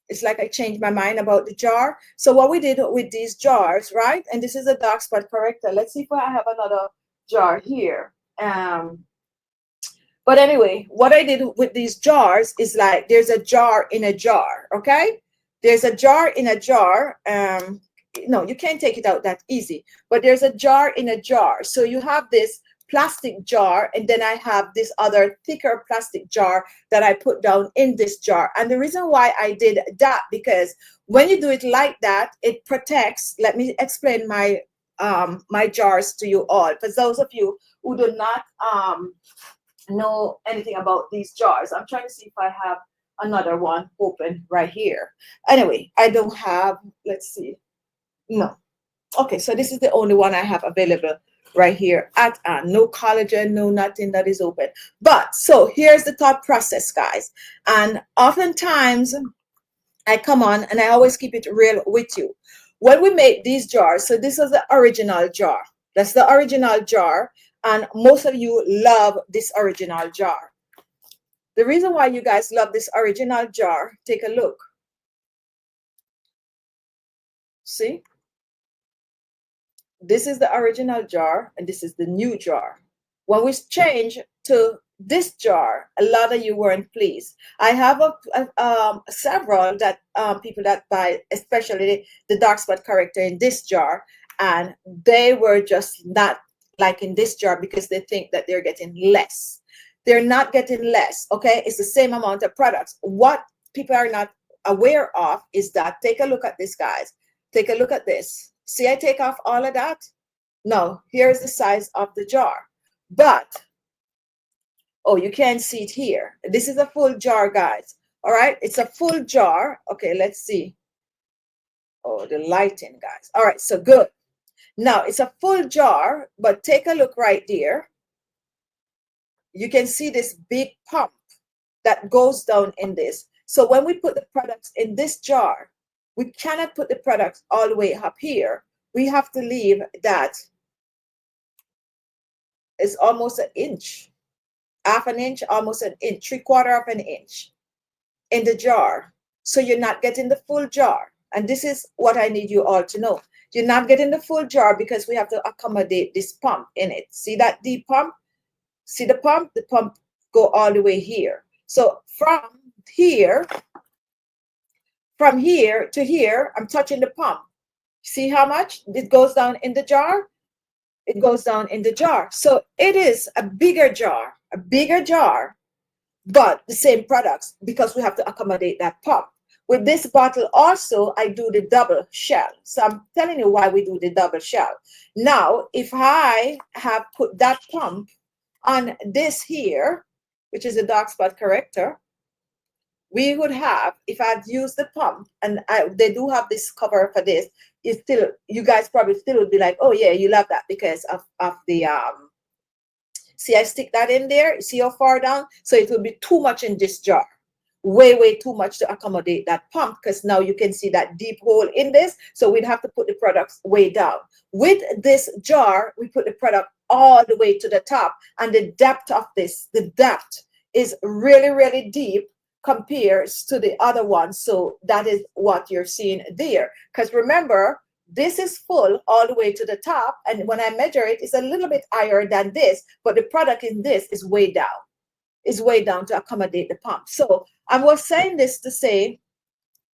it's like I changed my mind about the jar. So what we did with these jars, right? And this is a dark spot corrector. Let's see if I have another jar here. But anyway, what I did with these jars is like there's a jar in a jar, okay? There's a jar in a jar. No, you can't take it out that easy, but there's a jar in a jar. So you have this plastic jar, and then I have this other thicker plastic jar that I put down in this jar. And the reason why I did that, because when you do it like that, it protects. Let me explain my my jars to you all, for those of you who do not know anything about these jars. I'm trying to see if I have another one open right here. Anyway, I don't have, let's see. No. Okay, so this is the only one I have available right here at no collagen, no nothing that is open. But so here's the thought process, guys. And oftentimes I come on and I always keep it real with you. When we make these jars, so this is the original jar. That's the original jar. And most of you love this original jar. The reason why you guys love this original jar, take a look. See? This is the original jar, and this is the new jar. When we change to this jar, a lot of you weren't pleased. I have several that people that buy, especially the dark spot corrector in this jar, and they were just not liking this jar because they think that they're getting less. They're not getting less, okay? It's the same amount of products. What people are not aware of is that, take a look at this, guys. Take a look at this. See, I take off all of that. No, here's the size of the jar. But, oh, you can't see it here. This is a full jar, guys. All right, it's a full jar. Okay, let's see. Oh, the lighting, guys. All right, so good. Now, it's a full jar, but take a look right there. You can see this big pump that goes down in this. So when we put the products in this jar, we cannot put the products all the way up here. We have to leave that. It's almost an inch, half an inch, almost an inch, 3/4 of an inch in the jar. So you're not getting the full jar. And this is what I need you all to know. You're not getting the full jar because we have to accommodate this pump in it. See that deep pump? See the pump? The pump go all the way here. So from here to here, I'm touching the pump. See how much it goes down in the jar? It goes down in the jar. So it is a bigger jar, but the same products because we have to accommodate that pump. With this bottle also, I do the double shell. So I'm telling you why we do the double shell. Now, if I have put that pump on this here, which is a dark spot corrector, we would have, if I'd used the pump, and they do have this cover for this, you guys probably still would be like, oh yeah, you love that because of the, see, I stick that in there, see how far down? So it will be too much in this jar, way too much to accommodate that pump, because now you can see that deep hole in this, so we'd have to put the products way down. With this jar, we put the product all the way to the top, and the depth of this, the depth is really deep compares to the other one. So that is what you're seeing there, because remember, this is full all the way to the top, and when I measure it, it's a little bit higher than this, but the product in this is way down to accommodate the pump. So I was saying this to say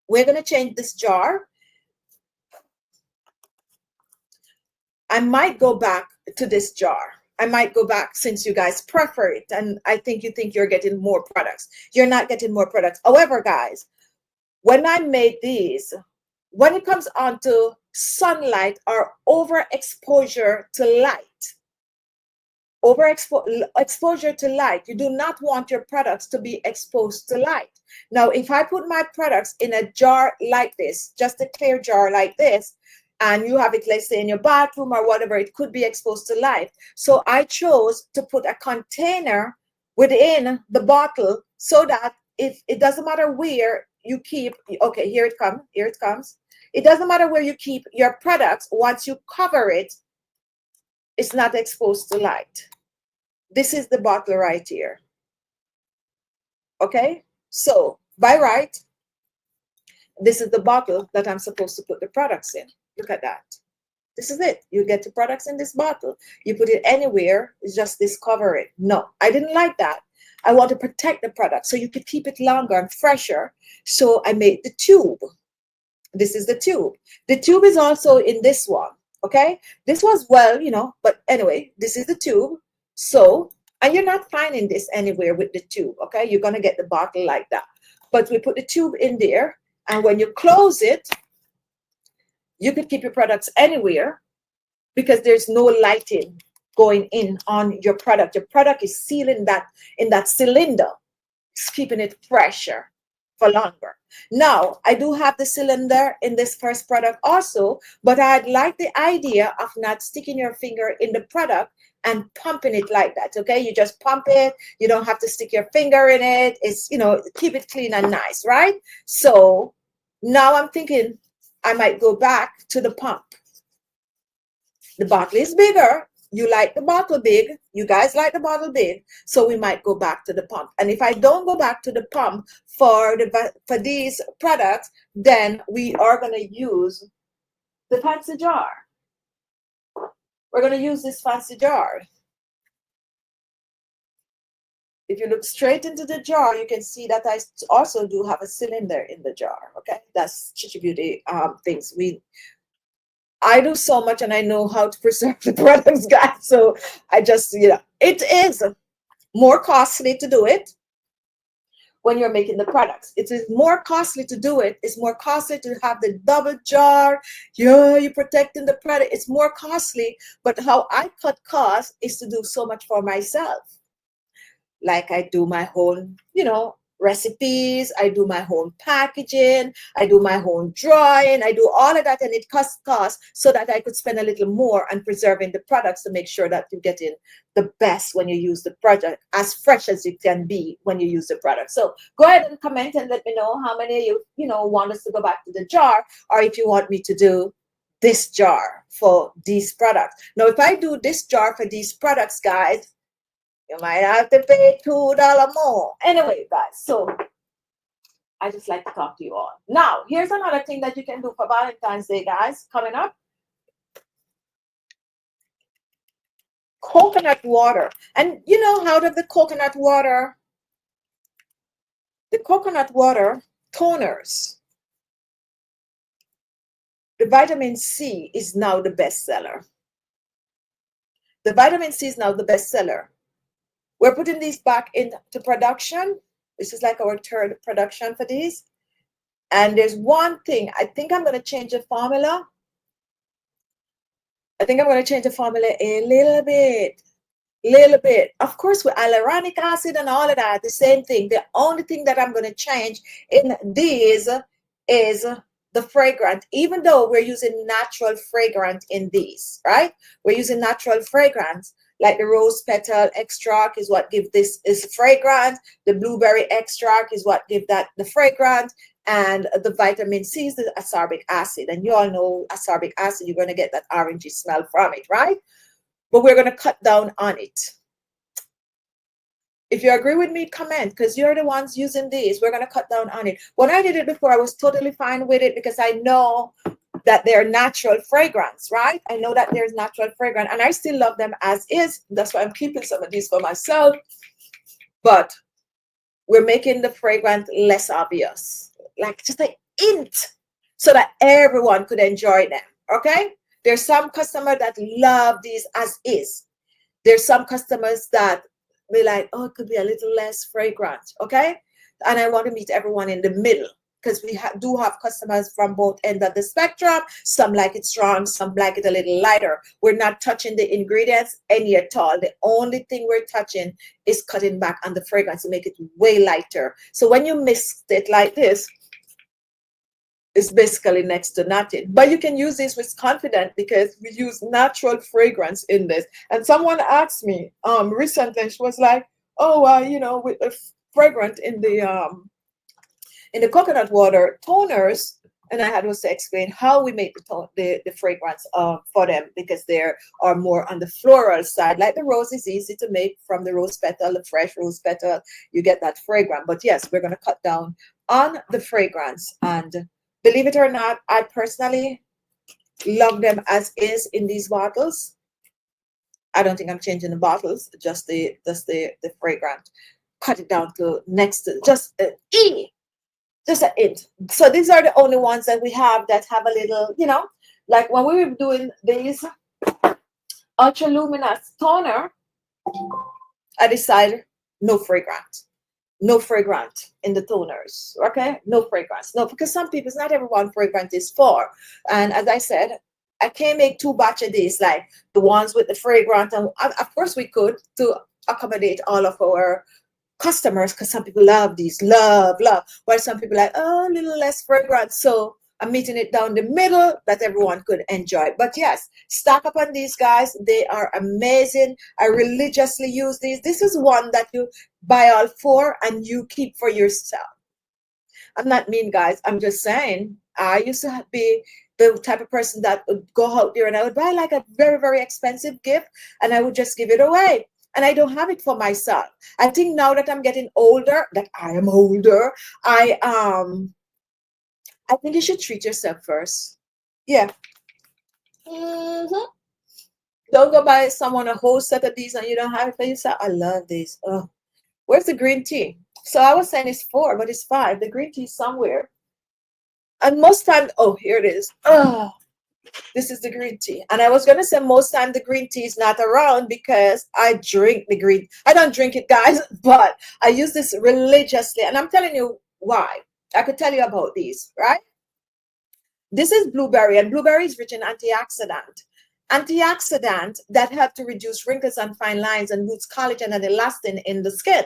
we're going to change this jar. I might go back to this jar. I might go back since you guys prefer it, and I think you think you're getting more products. You're not getting more products. However, guys, when I made these, when it comes on to sunlight or overexposure to light, exposure to light. You do not want your products to be exposed to light. Now, if I put my products in a jar like this, just a clear jar like this, and you have it, let's say, in your bathroom or whatever, it could be exposed to light. So I chose to put a container within the bottle so that if it doesn't matter where you keep, okay, here it comes. It doesn't matter where you keep your products, once you cover it, it's not exposed to light. This is the bottle right here. Okay, so by right, this is the bottle that I'm supposed to put the products in. Look at that. This is it. You get the products in this bottle. You put it anywhere, it's just this cover it. No, I didn't like that. I want to protect the product so you could keep it longer and fresher. So I made the tube. This is the tube. The tube is also in this one. Okay, this was, well, you know, but anyway, this is the tube. So, and you're not finding this anywhere with the tube. Okay, you're going to get the bottle like that. But we put the tube in there, and when you close it, you could keep your products anywhere because there's no lighting going in on your product. Your product is sealing that in that cylinder. It's keeping it fresher for longer. Now, I do have the cylinder in this first product also, but I'd like the idea of not sticking your finger in the product and pumping it like that. Okay, you just pump it. You don't have to stick your finger in it. It's, you know, keep it clean and nice, right? So now I'm thinking I might go back to the pump. The bottle is bigger. You like the bottle big. You guys like the bottle big. So we might go back to the pump. And if I don't go back to the pump for these products, then we are going to use the fancy jar. We're going to use this fancy jar. If you look straight into the jar, you can see that I also do have a cylinder in the jar. Okay, that's Khichi Beauty things. I do so much, and I know how to preserve the products, guys. So I just, you know, it is more costly to do it when you're making the products. It is more costly to do it. It's more costly to have the double jar. Yeah, you're protecting the product. It's more costly. But how I cut costs is to do so much for myself. Like I do my own, you know, recipes, I do my own packaging, I do my own drawing, I do all of that, and it costs so that I could spend a little more on preserving the products to make sure that you're getting the best when you use the product, as fresh as you can be when you use the product. So go ahead and comment and let me know how many of you want us to go back to the jar, or if you want me to do this jar for these products. Now, if I do this jar for these products, guys, you might have to pay $2 more. Anyway, guys, so I just like to talk to you all. Now, here's another thing that you can do for Valentine's Day, guys, coming up. Coconut water. And you know, out of the coconut water toners, the vitamin C is now the bestseller. The vitamin C is now the bestseller. We're putting these back into production. This is like our third production for these. And there's one thing. I think I'm going to change the formula. I think I'm going to change the formula a little bit. Of course, with hyaluronic acid and all of that, the same thing. The only thing that I'm going to change in these is the fragrant, even though we're using natural fragrant in these, right? We're using natural fragrance. Like the rose petal extract is what gives this is fragrant. The blueberry extract is what gives that the fragrant. And the vitamin C is the ascorbic acid. And you all know ascorbic acid, you're going to get that orangey smell from it, right? But we're going to cut down on it. If you agree with me, comment, because you're the ones using these. We're going to cut down on it. When I did it before, I was totally fine with it because I know that they're natural fragrance, right? I know that there's natural fragrance, and I still love them as is. That's why I'm keeping some of these for myself. But we're making the fragrance less obvious, like just a hint, so that everyone could enjoy them. Okay? There's some customers that love these as is. There's some customers that be like, oh, it could be a little less fragrant. Okay? And I want to meet everyone in the middle. because we do have customers from both ends of the spectrum. Some like it strong, some like it a little lighter. We're not touching the ingredients any at all. The only thing we're touching is cutting back on the fragrance to make it way lighter. So when you mix it like this, it's basically next to nothing. But you can use this with confidence because we use natural fragrance in this. And someone asked me recently, she was like, oh, you know, with the fragrance in the coconut water toners, and I had to explain how we make the fragrance for them, because they are more on the floral side. Like the rose is easy to make from the rose petal, the fresh rose petal, you get that fragrance. But yes, we're going to cut down on the fragrance. And believe it or not, I personally love them as is in these bottles. I don't think I'm changing the bottles, just the fragrance. Cut it down to next to just just an inch. So these are the only ones that we have that have a little, you know, like when we were doing these ultra luminous toner, I decided no fragrance. No fragrance in the toners, okay? No fragrance. No, because some people, not everyone fragrance is for. And as I said, I can't make 2 batch of these, like the ones with the fragrance. And of course we could, to accommodate all of our customers, because some people love these, love, while some people like, oh, a little less fragrance. So I'm meeting it down the middle that everyone could enjoy. But yes, stock up on these guys. They are amazing. I religiously use these. This is one that you buy all 4 and you keep for yourself. I'm not mean, guys. I'm just saying, I used to be the type of person that would go out there and I would buy like a very, very expensive gift and I would just give it away. And I don't have it for myself. I think now that I'm getting older, that I am older, I think you should treat yourself first. Yeah. Don't go buy someone a whole set of these and you don't have it for yourself. I love these. Oh, where's the green tea? So I was saying it's 4, but it's 5. The green tea is somewhere. And most times, oh, here it is. Oh, this is the green tea. And I was going to say most time the green tea is not around because I drink the green. I don't drink it, guys, but I use this religiously. And I'm telling you why. I could tell you about these, right? This is blueberry, and blueberry is rich in antioxidant. Antioxidant that help to reduce wrinkles and fine lines and boosts collagen and elastin in the skin.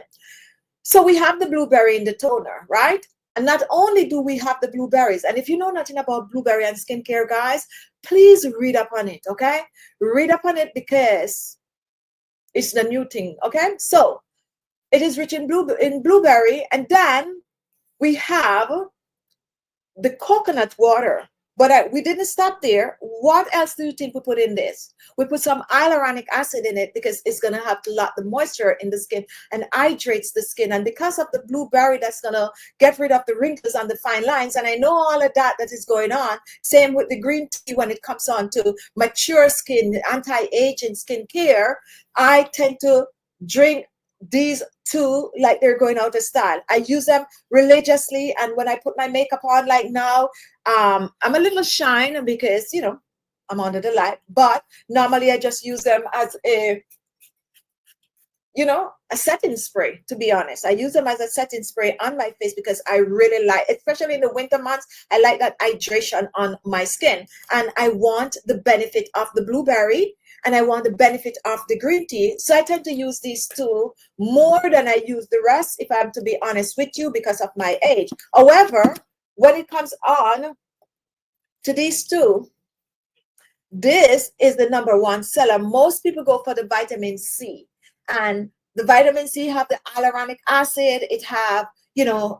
So we have the blueberry in the toner, right? And not only do we have the blueberries, and if you know nothing about blueberry and skincare, guys, please read up on it, okay? Read up on it because it's the new thing, okay? So it is rich in blueberry, and then we have the coconut water. But we didn't stop there. What else do you think we put in this? We put some hyaluronic acid in it because it's going to have to lock the moisture in the skin and hydrates the skin. And because of the blueberry, that's going to get rid of the wrinkles and the fine lines. And I know all of that is going on. Same with the green tea when it comes on to mature skin, anti-aging skincare. I tend to drink these 2 like they're going out of style. I use them religiously, and when I put my makeup on, like now, I'm a little shine because, you know, I'm under the light, but normally I just use them as a, you know, a setting spray. To be honest, I use them as a setting spray on my face because I really like, especially in the winter months, I like that hydration on my skin, and I want the benefit of the blueberry and I want the benefit of the green tea. So I tend to use these 2 more than I use the rest, if I'm to be honest with you, because of my age. However, when it comes on to these 2, this is the #1 seller. Most people go for the vitamin C, and the vitamin C have the hyaluronic acid. It have, you know,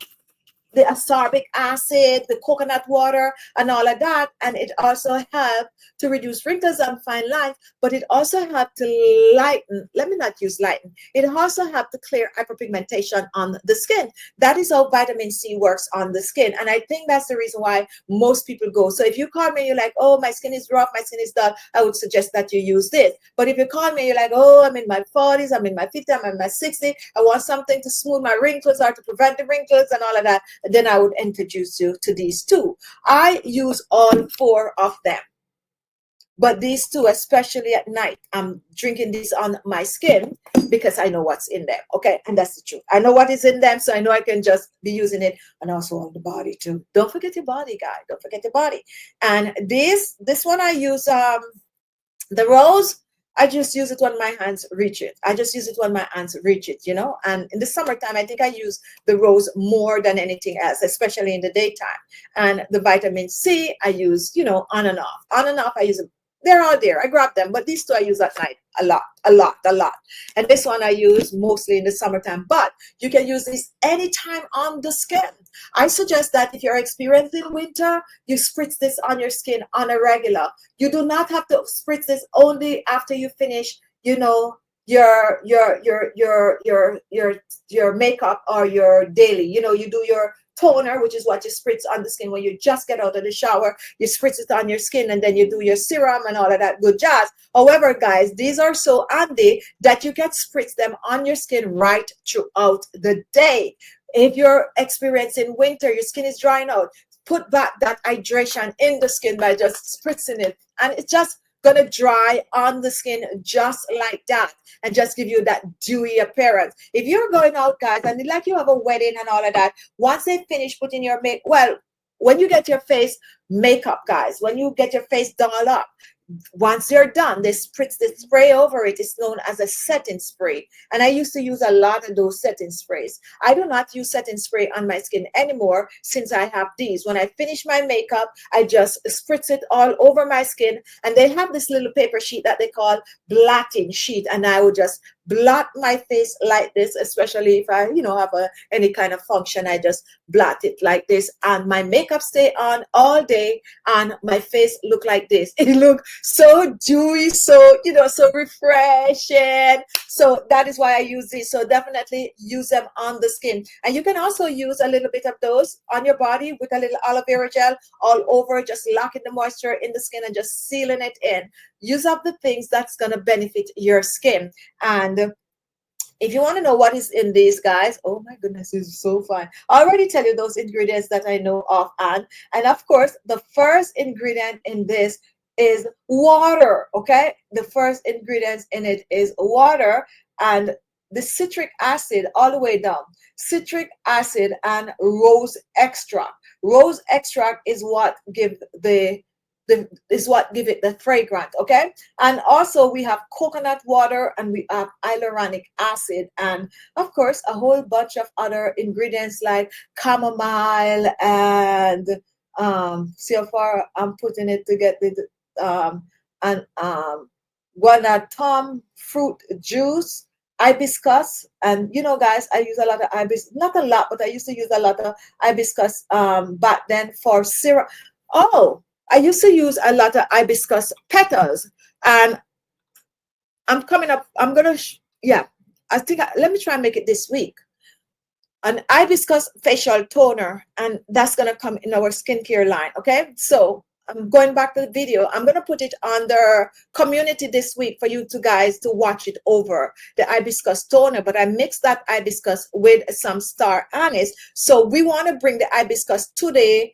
the ascorbic acid, the coconut water, and all of that. And it also helps to reduce wrinkles and fine lines, but it also helps to lighten, let me not use lighten, it also helps to clear hyperpigmentation on the skin. That is how vitamin C works on the skin. And I think that's the reason why most people go. So if you call me, you're like, oh, my skin is rough, my skin is dull, I would suggest that you use this. But if you call me, you're like, oh, I'm in my 40s, I'm in my 50s, I'm in my 60s, I want something to smooth my wrinkles or to prevent the wrinkles and all of that, then I would introduce you to these 2. I use all 4 of them. but these two, especially at night, I'm drinking these on my skin because I know what's in them. Okay, and that's the truth. I know what is in them, so I know I can just be using it, and also on the body too. Don't forget your body, guys. Don't forget your body. And this one I use the rose. I just use it when my hands reach it. I just use it when my hands reach it, you know. And in the summertime, I think I use the rose more than anything else, especially in the daytime. And the vitamin C, I use, you know, on and off. On and off, I use them. They're all there. I grab them, but these two I use at night a lot, a lot, a lot. And this one I use mostly in the summertime, but you can use this anytime on the skin. I suggest that if you're experiencing winter, you spritz this on your skin on a regular. You do not have to spritz this only after you finish, you know, your makeup or your daily. You know, you do your toner, which is what you spritz on the skin when you just get out of the shower. You spritz it on your skin, and then you do your serum and all of that good jazz. However, guys, these are so handy that you can spritz them on your skin right throughout the day. If you're experiencing winter, your skin is drying out, put back that hydration in the skin by just spritzing it, and it's just gonna dry on the skin just like that and just give you that dewy appearance. If you're going out, guys, and like you have a wedding and all of that, once they finish putting your when you get your face makeup, guys, when you get your face doll up, once you're done, they spritz the spray over it. It's known as a setting spray. And I used to use a lot of those setting sprays. I do not use setting spray on my skin anymore since I have these. When I finish my makeup, I just spritz it all over my skin. And they have this little paper sheet that they call blotting sheet. And I would just blot my face like this, especially if I, you know, have any kind of function. I just blot it like this, and my makeup stay on all day, and my face look like this. It look so dewy, so, you know, so refreshing. So that is why I use these. So definitely use them on the skin. And you can also use a little bit of those on your body with a little aloe vera gel all over, just locking the moisture in the skin and just sealing it in. Use up the things that's going to benefit your skin. And if you want to know what is in these, guys, oh my goodness, this is so fun. I already tell you those ingredients that I know offhand. And of course, the first ingredient in this is water, okay? The first ingredient in it is water, and the citric acid all the way down. Citric acid and rose extract. Rose extract is what give it the fragrance, okay? And also we have coconut water, and we have hyaluronic acid, and of course a whole bunch of other ingredients like chamomile and see how far I'm putting it to get the guanatum fruit juice, hibiscus. And you know, guys, I use a lot of hibiscus, not a lot, but I used to use a lot of hibiscus back then for syrup. Oh, I used to use a lot of hibiscus petals, and I'm gonna yeah, I think let me try and make it this week, an hibiscus facial toner, and that's gonna come in our skincare line. Okay, so I'm going back to the video. I'm gonna put it under community this week for you guys to watch it over, the hibiscus toner. But I mixed that hibiscus with some star anise. So we want to bring the hibiscus to the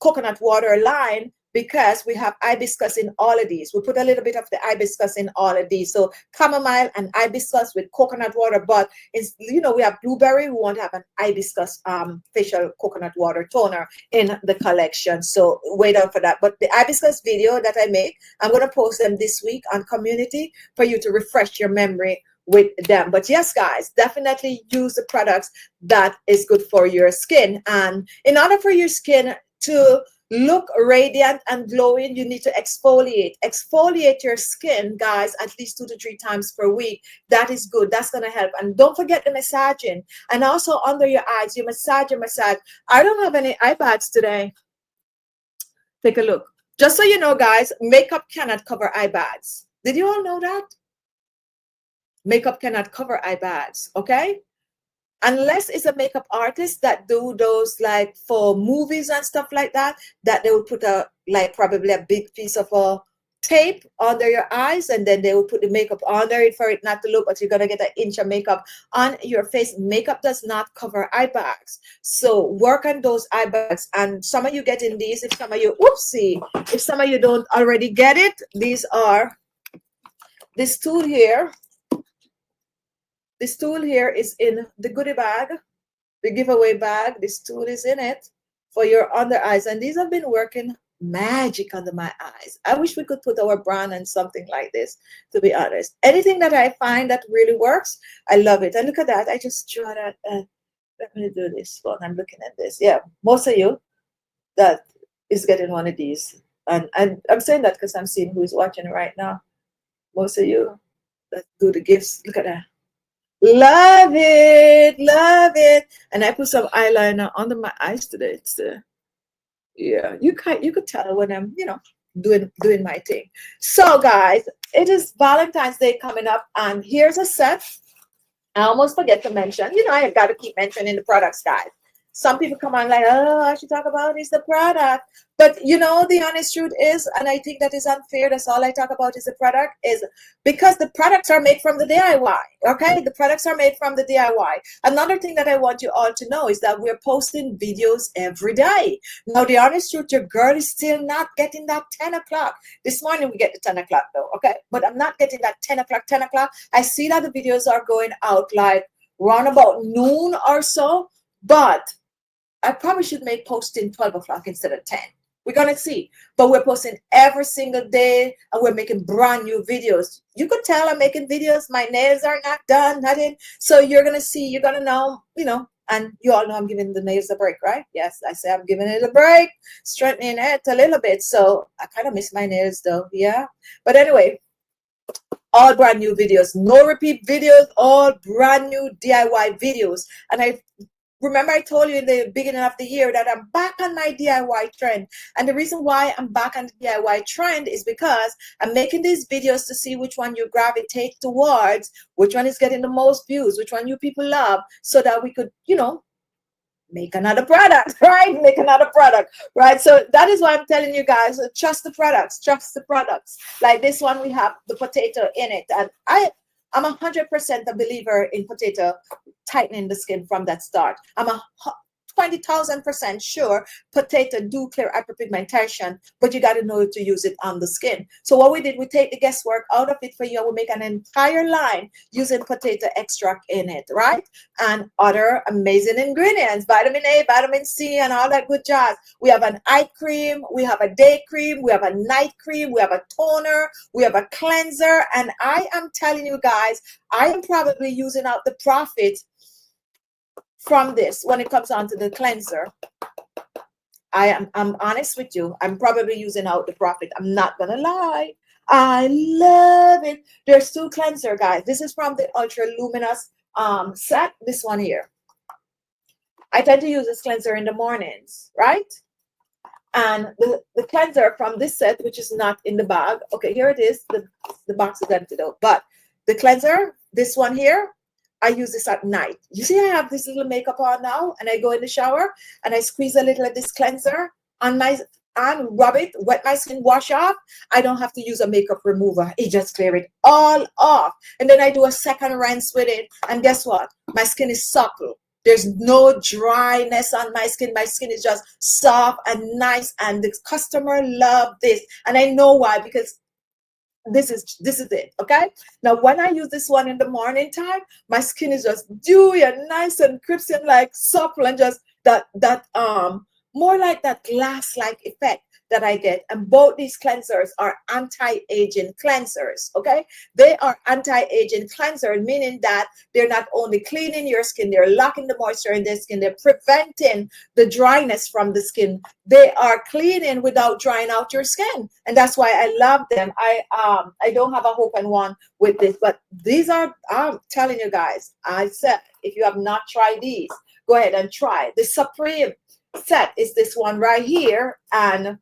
coconut water line, because we have hibiscus in all of these. We put a little bit of the hibiscus in all of these. So chamomile and hibiscus with coconut water. But it's, you know, we have blueberry. We want to have an hibiscus facial coconut water toner in the collection. So wait out for that. But the hibiscus video that I make, I'm going to post them this week on community for you to refresh your memory with them. But yes, guys, definitely use the products that is good for your skin. And in order for your skin to look radiant and glowing, you need to exfoliate. Exfoliate your skin, guys, at least 2 to 3 times per week. That is good. That's going to help. And don't forget the massaging. And also under your eyes, you massage. I don't have any eye bags today. Take a look. Just so you know, guys, makeup cannot cover eye bags. Did you all know that? Makeup cannot cover eye bags, okay? Unless it's a makeup artist that do those like for movies and stuff like that, that they would put a like probably a big piece of a tape under your eyes, and then they will put the makeup under it for it not to look, but you're gonna get an inch of makeup on your face. Makeup does not cover eye bags, so work on those eye bags. And some of you getting these, if some of you, oopsie, if some of you don't already get it, these are, this tool here, this tool here is in the goodie bag, the giveaway bag. This tool is in it for your under eyes, and these have been working magic under my eyes. I wish we could put our brand on something like this, to be honest. Anything that I find that really works, I love it. And look at that, I just drew that. Let me do this while I'm looking at this. Yeah, most of you that is getting one of these, and I'm saying that because I'm seeing who is watching right now. Most of you that do the gifts, look at that. Love it, love it. And I put some eyeliner under my eyes today. It's yeah, you could tell when I'm, you know, doing my thing. So guys, it is Valentine's Day coming up, and here's a set. I almost forget to mention, you know, I got to keep mentioning the products, guys. Some people come on like, oh, I should talk about is the product. But, you know, the honest truth is, and I think that is unfair, that's all I talk about is the product, is because the products are made from the DIY, okay? The products are made from the DIY. Another thing that I want you all to know is that we're posting videos every day. Now, the honest truth, your girl is still not getting that 10 o'clock. This morning we get the 10 o'clock though, okay? But I'm not getting that 10 o'clock, 10 o'clock. I see that the videos are going out like around about noon or so, but I probably should make posting 12 o'clock instead of 10. We're going to see. But we're posting every single day, and we're making brand new videos. You could tell I'm making videos. My nails are not done, nothing. So you're going to see, you're going to know, you know, and you all know I'm giving the nails a break, right? Yes, I say I'm giving it a break, strengthening it a little bit. So I kind of miss my nails though, yeah. But anyway, all brand new videos, no repeat videos, all brand new DIY videos. And I remember I told you in the beginning of the year that I'm back on my DIY trend. And the reason why I'm back on the DIY trend is because I'm making these videos to see which one you gravitate towards, which one is getting the most views, which one you people love, so that we could, you know, make another product, right? Make another product, right? So that is why I'm telling you guys, trust the products, trust the products. Like this one, we have the potato in it. And I'm 100% a believer in potato tightening the skin from that start. I'm 20,000% sure potato do clear hyperpigmentation, but you got to know to use it on the skin. So what we did, we take the guesswork out of it for you, and we make an entire line using potato extract in it, right? And other amazing ingredients, vitamin A, vitamin C, and all that good jazz. We have an eye cream, we have a day cream, we have a night cream, we have a toner, we have a cleanser, and I am telling you guys, I am probably using out the profit from this when it comes on to the cleanser. I'm honest with you, I'm probably using out the profit. I'm not gonna lie. I love it. There's two cleanser, guys. This is from the Ultra Luminous set, this one here. I tend to use this cleanser in the mornings, right? And the cleanser from this set, which is not in the bag, okay, here it is, the box is empty though, but the cleanser, this one here, I use this at night. You see I have this little makeup on now, and I go in the shower and I squeeze a little of this cleanser on my and rub it, wet my skin, wash off. I don't have to use a makeup remover. It just clear it all off. And then I do a second rinse with it, and guess what? My skin is supple. There's no dryness on my skin. My skin is just soft and nice, and the customer love this. And I know why, because this is it, okay? Now when I use this one in the morning time, my skin is just dewy and nice and crisp and like supple, and just that more like that glass-like effect that I get. And both these cleansers are anti-aging cleansers, okay? They are anti-aging cleansers, meaning that they're not only cleaning your skin, they're locking the moisture in the skin, they're preventing the dryness from the skin. They are cleaning without drying out your skin. And that's why I love them. I don't have a open one with this, but these are, I'm telling you guys, I said, if you have not tried these, go ahead and try. The Supreme set is this one right here, and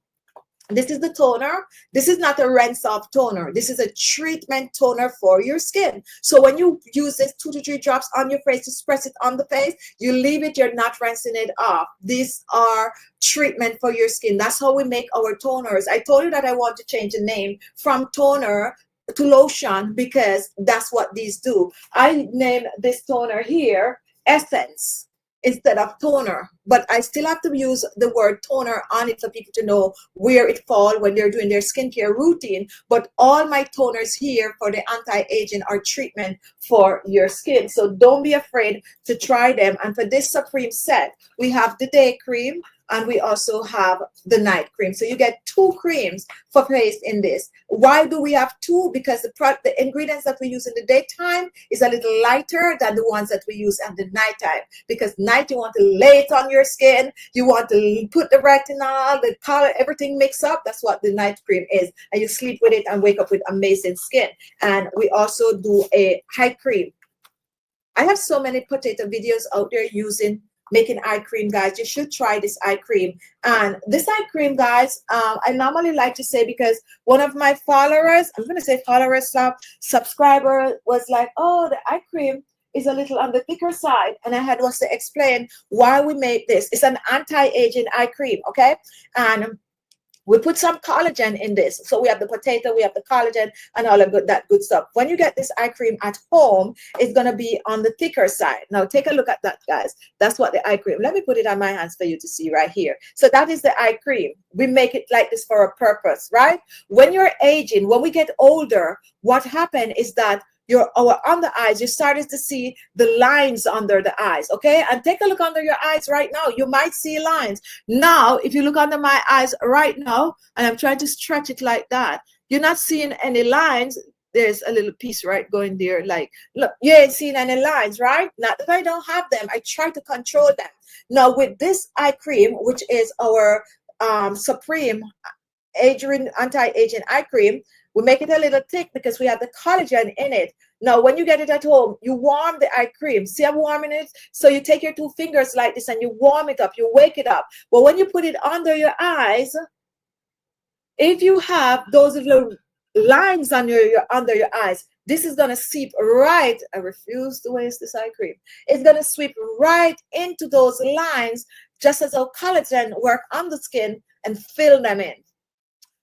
This is the toner. This is not a rinse off toner. This is a treatment toner for your skin. So when you use this 2 to 3 drops on your face, to press it on the face, you leave it, you're not rinsing it off. These are treatment for your skin. That's how we make our toners. I told you that I want to change the name from toner to lotion because that's what these do. I named this toner here Essence instead of toner, but I still have to use the word toner on it for people to know where it falls when they're doing their skincare routine. But all my toners here for the anti-aging are treatment for your skin, so don't be afraid to try them. And for this supreme set, we have the day cream and we also have the night cream. So you get 2 creams for face in this. Why do we have 2? Because the ingredients that we use in the daytime is a little lighter than the ones that we use at the nighttime. Because night you want to lay it on your skin, you want to put the retinol, the color, everything mixed up. That's what the night cream is. And you sleep with it and wake up with amazing skin. And we also do a eye cream. I have so many potato videos out there making eye cream, guys. You should try this eye cream. And this eye cream, guys, I normally like to say, because one of my followers, I'm gonna say followers, subscriber, was like, oh, the eye cream is a little on the thicker side, and I had was to explain why we make this. It's an anti-aging eye cream, okay? And we put some collagen in this. So we have the potato, we have the collagen, and all of that good stuff. When you get this eye cream at home, it's going to be on the thicker side. Now take a look at that, guys. That's what the eye cream. Let me put it on my hands for you to see right here. So that is the eye cream. We make it like this for a purpose, right? When you're aging, when we get older, what happened is that our under eyes, you started to see the lines under the eyes, okay? And take a look under your eyes right now. You might see lines. Now, if you look under my eyes right now, and I'm trying to stretch it like that, you're not seeing any lines. There's a little piece right going there. Like, look, you ain't seeing any lines, right? Not that I don't have them. I try to control them. Now, with this eye cream, which is our Supreme anti-aging eye cream, we make it a little thick because we have the collagen in it. Now, when you get it at home, you warm the eye cream. See, I'm warming it? So you take your 2 fingers like this and you warm it up. You wake it up. But when you put it under your eyes, if you have those little lines under your eyes, this is going to seep right. I refuse to waste this eye cream. It's going to sweep right into those lines, just as our collagen work on the skin and fill them in.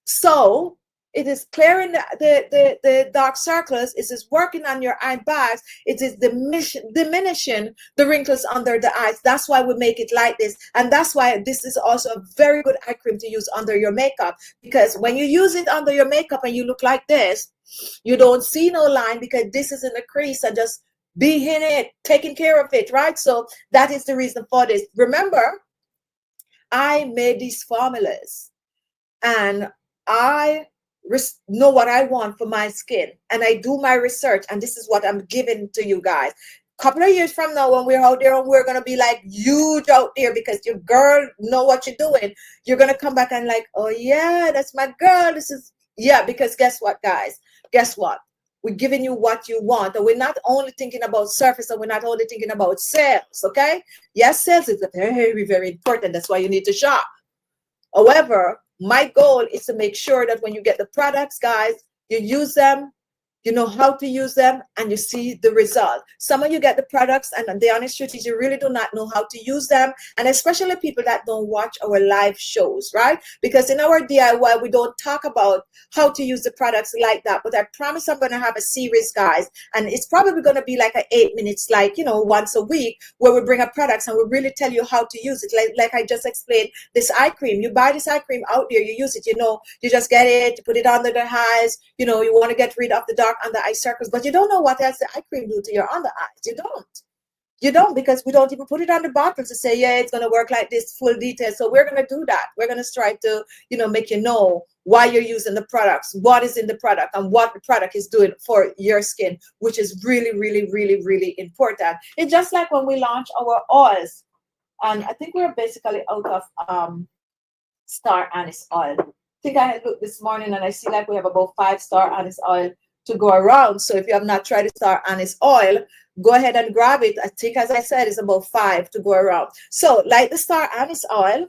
So it is clearing the dark circles. It is working on your eye bags. It is diminishing the wrinkles under the eyes. That's why we make it like this. And that's why this is also a very good eye cream to use under your makeup. Because when you use it under your makeup and you look like this, you don't see no line because this is in the crease and just be in it, taking care of it, right? So that is the reason for this. Remember, I made these formulas and I know what I want for my skin, and I do my research, and this is what I'm giving to you guys. Couple of years from now, when we're out there and we're gonna be like huge out there because your girl know what you're doing, you're gonna come back and like, oh yeah, that's my girl. This is, yeah, because guess what, guys? Guess what? We're giving you what you want, and we're not only thinking about surface, and we're not only thinking about sales. Okay, yes, sales is very, very important. That's why you need to shop. However, my goal is to make sure that when you get the products, guys, you use them, you know how to use them, and you see the result. Some of you get the products, and the honest truth is you really do not know how to use them, and especially people that don't watch our live shows, right? Because in our DIY, we don't talk about how to use the products like that, but I promise I'm going to have a series, guys, and it's probably going to be like 8 minutes, like, you know, once a week, where we bring up products and we really tell you how to use it. Like I just explained, this eye cream, you buy this eye cream out there, you use it, you know, you just get it, you put it under the eyes, you know, you want to get rid of the dark under eye circles, but you don't know what else the eye cream do to your under eyes. You don't, because we don't even put it on the bottle to say, yeah, it's going to work like this, full detail. So we're going to do that. We're going to try to, you know, make you know why you're using the products, what is in the product, and what the product is doing for your skin, which is really, really, really, really important. It's just like when we launch our oils, and I think we're basically out of star anise oil. I think I had looked this morning and I see like we have about 5 star anise oil to go around. So if you have not tried the star anise oil, go ahead and grab it. I think, as I said, it's about 5 to go around. So like the star anise oil,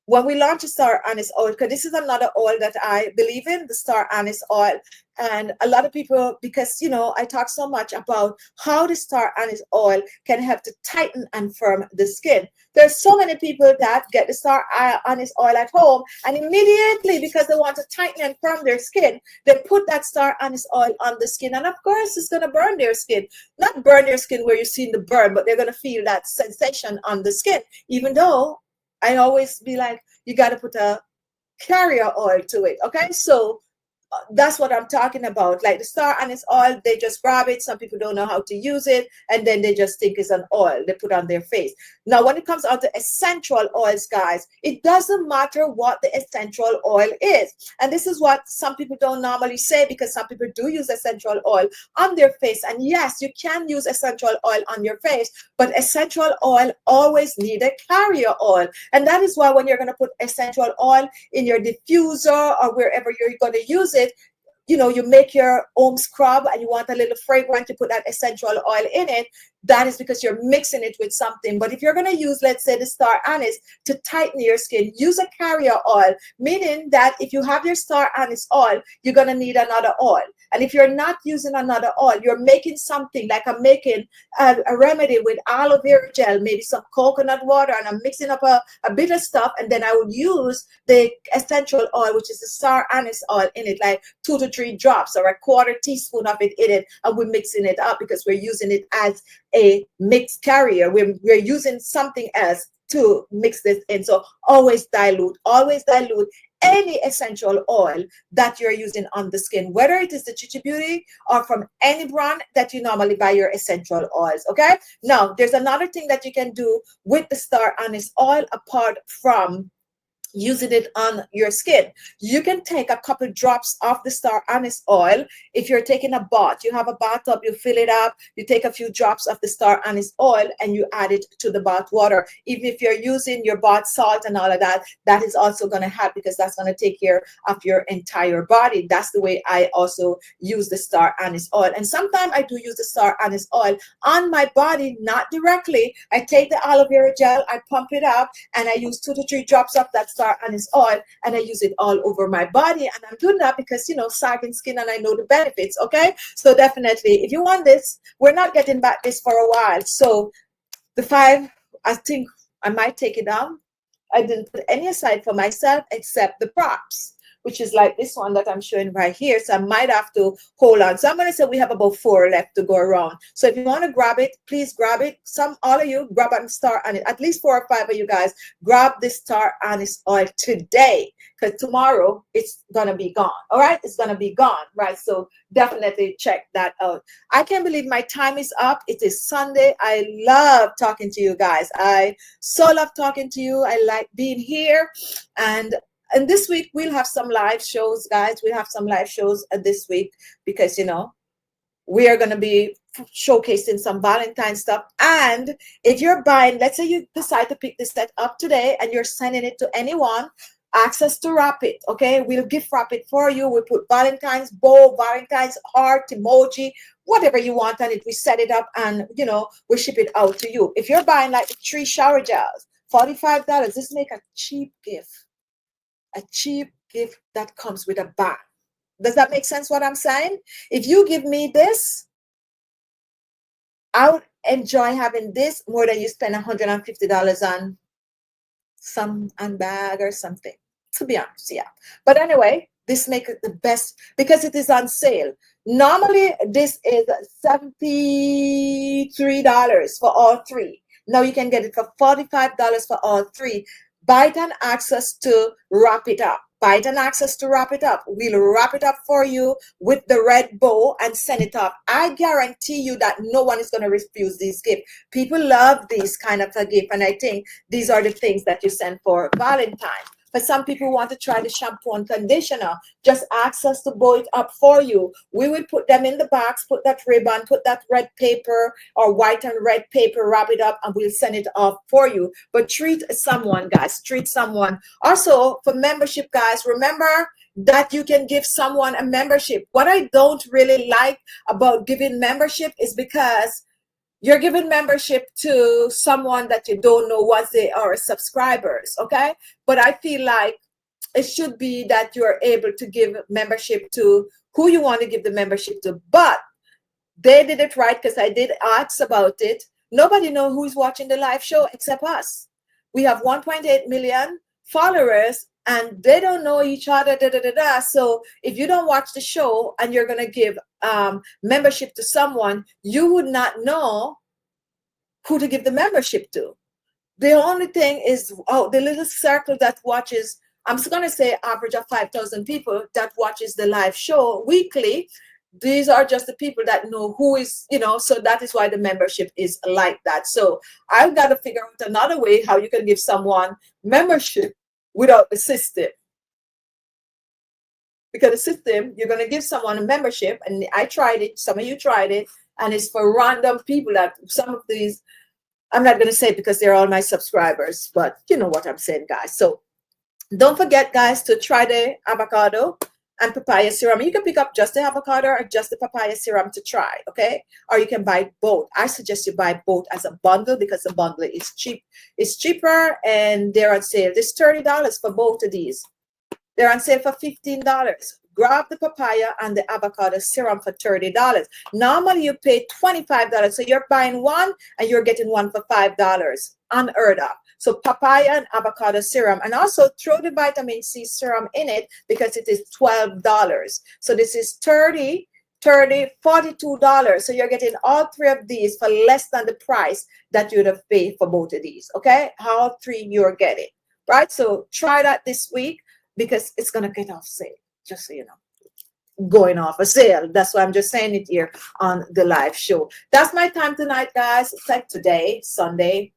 when we launch a star anise oil, because this is another oil that I believe in, the star anise oil. And a lot of people, because, you know, I talk so much about how the star anise oil can help to tighten and firm the skin. There's so many people that get the star anise oil at home, and immediately, because they want to tighten and firm their skin, they put that star anise oil on the skin. And of course, it's going to burn their skin. Not burn their skin where you're seeing the burn, but they're going to feel that sensation on the skin, even though I always be like, you got to put a carrier oil to it. Okay, so that's what I'm talking about. Like the star anise oil, they just grab it. Some people don't know how to use it, and then they just think it's an oil they put on their face. Now, when it comes out to essential oils, guys, it doesn't matter what the essential oil is. And this is what some people don't normally say, because some people do use essential oil on their face. And yes, you can use essential oil on your face, but essential oil always need a carrier oil. And that is why when you're going to put essential oil in your diffuser or wherever you're going to use it, you know, you make your home scrub and you want a little fragrance, you put that essential oil in it. That is because you're mixing it with something. But if you're going to use, let's say, the star anise to tighten your skin, use a carrier oil, meaning that if you have your star anise oil, you're going to need another oil. And if you're not using another oil, you're making something like I'm making a remedy with aloe vera gel, maybe some coconut water, and I'm mixing up a bit of stuff, and then I would use the essential oil, which is the star anise oil, in it, like 2 to 3 drops or a quarter teaspoon of it in it, and we're mixing it up because we're using it as a mixed carrier. We're using something else to mix this in. So always dilute any essential oil that you're using on the skin, whether it is the Khichi Beauty or from any brand that you normally buy your essential oils. Okay, now there's another thing that you can do with the star anise oil apart from using it on your skin. You can take a couple drops of the star anise oil. If you're taking a bath, you have a bathtub, you fill it up, you take a few drops of the star anise oil and you add it to the bath water. Even if you're using your bath salt and all of that, that is also going to help, because that's going to take care of your entire body. That's the way I also use the star anise oil. And sometimes I do use the star anise oil on my body, not directly. I take the aloe vera gel, I pump it up, and I use 2 to 3 drops of that star anise oil, and I use it all over my body. And I'm doing that because, you know, sagging skin, and I know the benefits. Okay, so definitely, if you want this, we're not getting back this for a while. So the 5, I think I might take it down. I didn't put any aside for myself except the props, which is like this one that I'm showing right here. So I might have to hold on. So I'm going to say we have about 4 left to go around. So if you want to grab it, please grab it. All of you, grab a star anise. At least 4 or 5 of you guys, grab this star anise oil today, because tomorrow it's going to be gone. All right, it's going to be gone, right? So definitely check that out. I can't believe my time is up. It is Sunday. I love talking to you guys. I so love talking to you. I like being here. And this week we'll have some live shows, guys. We'll have some live shows this week, because, you know, we are going to be showcasing some Valentine's stuff. And if you're buying, let's say you decide to pick this set up today and you're sending it to anyone, ask us to wrap it. Okay, we'll gift wrap it for you. We put Valentine's bow, Valentine's heart, emoji, whatever you want on it. We set it up and, you know, we ship it out to you. If you're buying like 3 shower gels, $45, this make a cheap gift. A cheap gift that comes with a bag. Does that make sense what I'm saying? If you give me this, I would enjoy having this more than you spend $150 on some handbag or something, to be honest. Yeah, but anyway, this makes it the best because it is on sale. Normally this is $73 for all 3. Now you can get it for $45 for all 3. Buy it and access to wrap it up. Buy it and access to wrap it up. We'll wrap it up for you with the red bow and send it off. I guarantee you that no one is going to refuse these gifts. People love these kind of a gift, and I think these are the things that you send for Valentine's. For some people who want to try the shampoo and conditioner, just ask us to bow it up for you. We will put them in the box, put that ribbon, put that red paper or white and red paper, wrap it up, and we'll send it off for you. But treat someone, guys. Treat someone. Also, for membership, guys, remember that you can give someone a membership. What I don't really like about giving membership is because you're giving membership to someone that you don't know once they are subscribers, okay? But I feel like it should be that you're able to give membership to who you want to give the membership to. But they did it right, because I did ask about it. Nobody knows who's watching the live show except us. We have 1.8 million followers and they don't know each other. So if you don't watch the show and you're going to give membership to someone, you would not know who to give the membership to. The only thing is, oh, the little circle that watches, I'm just going to say average of 5,000 people that watches the live show weekly. These are just the people that know who is, you know, so that is why the membership is like that. So I've got to figure out another way how you can give someone membership without the system. Because the system, you're going to give someone a membership, and I tried it, some of you tried it, and it's for random people that some of these, I'm not going to say because they're all my subscribers, but you know what I'm saying, guys. So don't forget, guys, to try the avocado and papaya serum. You can pick up just the avocado or just the papaya serum to try, okay? Or you can buy both. I suggest you buy both as a bundle because the bundle is cheap. It's cheaper and they're on sale. There's $30 for both of these. They're on sale for $15. Grab the papaya and the avocado serum for $30. Normally you pay $25. So you're buying one and you're getting one for $5. Unheard of. So papaya and avocado serum, and also throw the vitamin C serum in it because it is $12. So this is $30, $42. So you're getting all three of these for less than the price that you would have paid for both of these. Okay, all three you're getting, right? So try that this week because it's gonna get off sale, just so you know. Going off a sale. That's why I'm just saying it here on the live show. That's my time tonight, guys. It's like today, Sunday.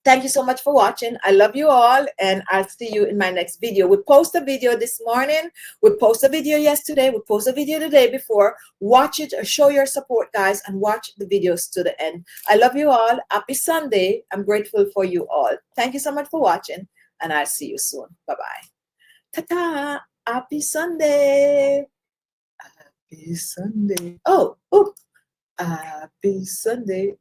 Thank you so much for watching. I love you all, and I'll see you in my next video. We post a video this morning. We post a video yesterday. We post a video the day before. Watch it, show your support, guys, and watch the videos to the end. I love you all. Happy Sunday. I'm grateful for you all. Thank you so much for watching, and I'll see you soon. Bye-bye. Ta-ta. Happy Sunday. Happy Sunday. Oh, happy Sunday.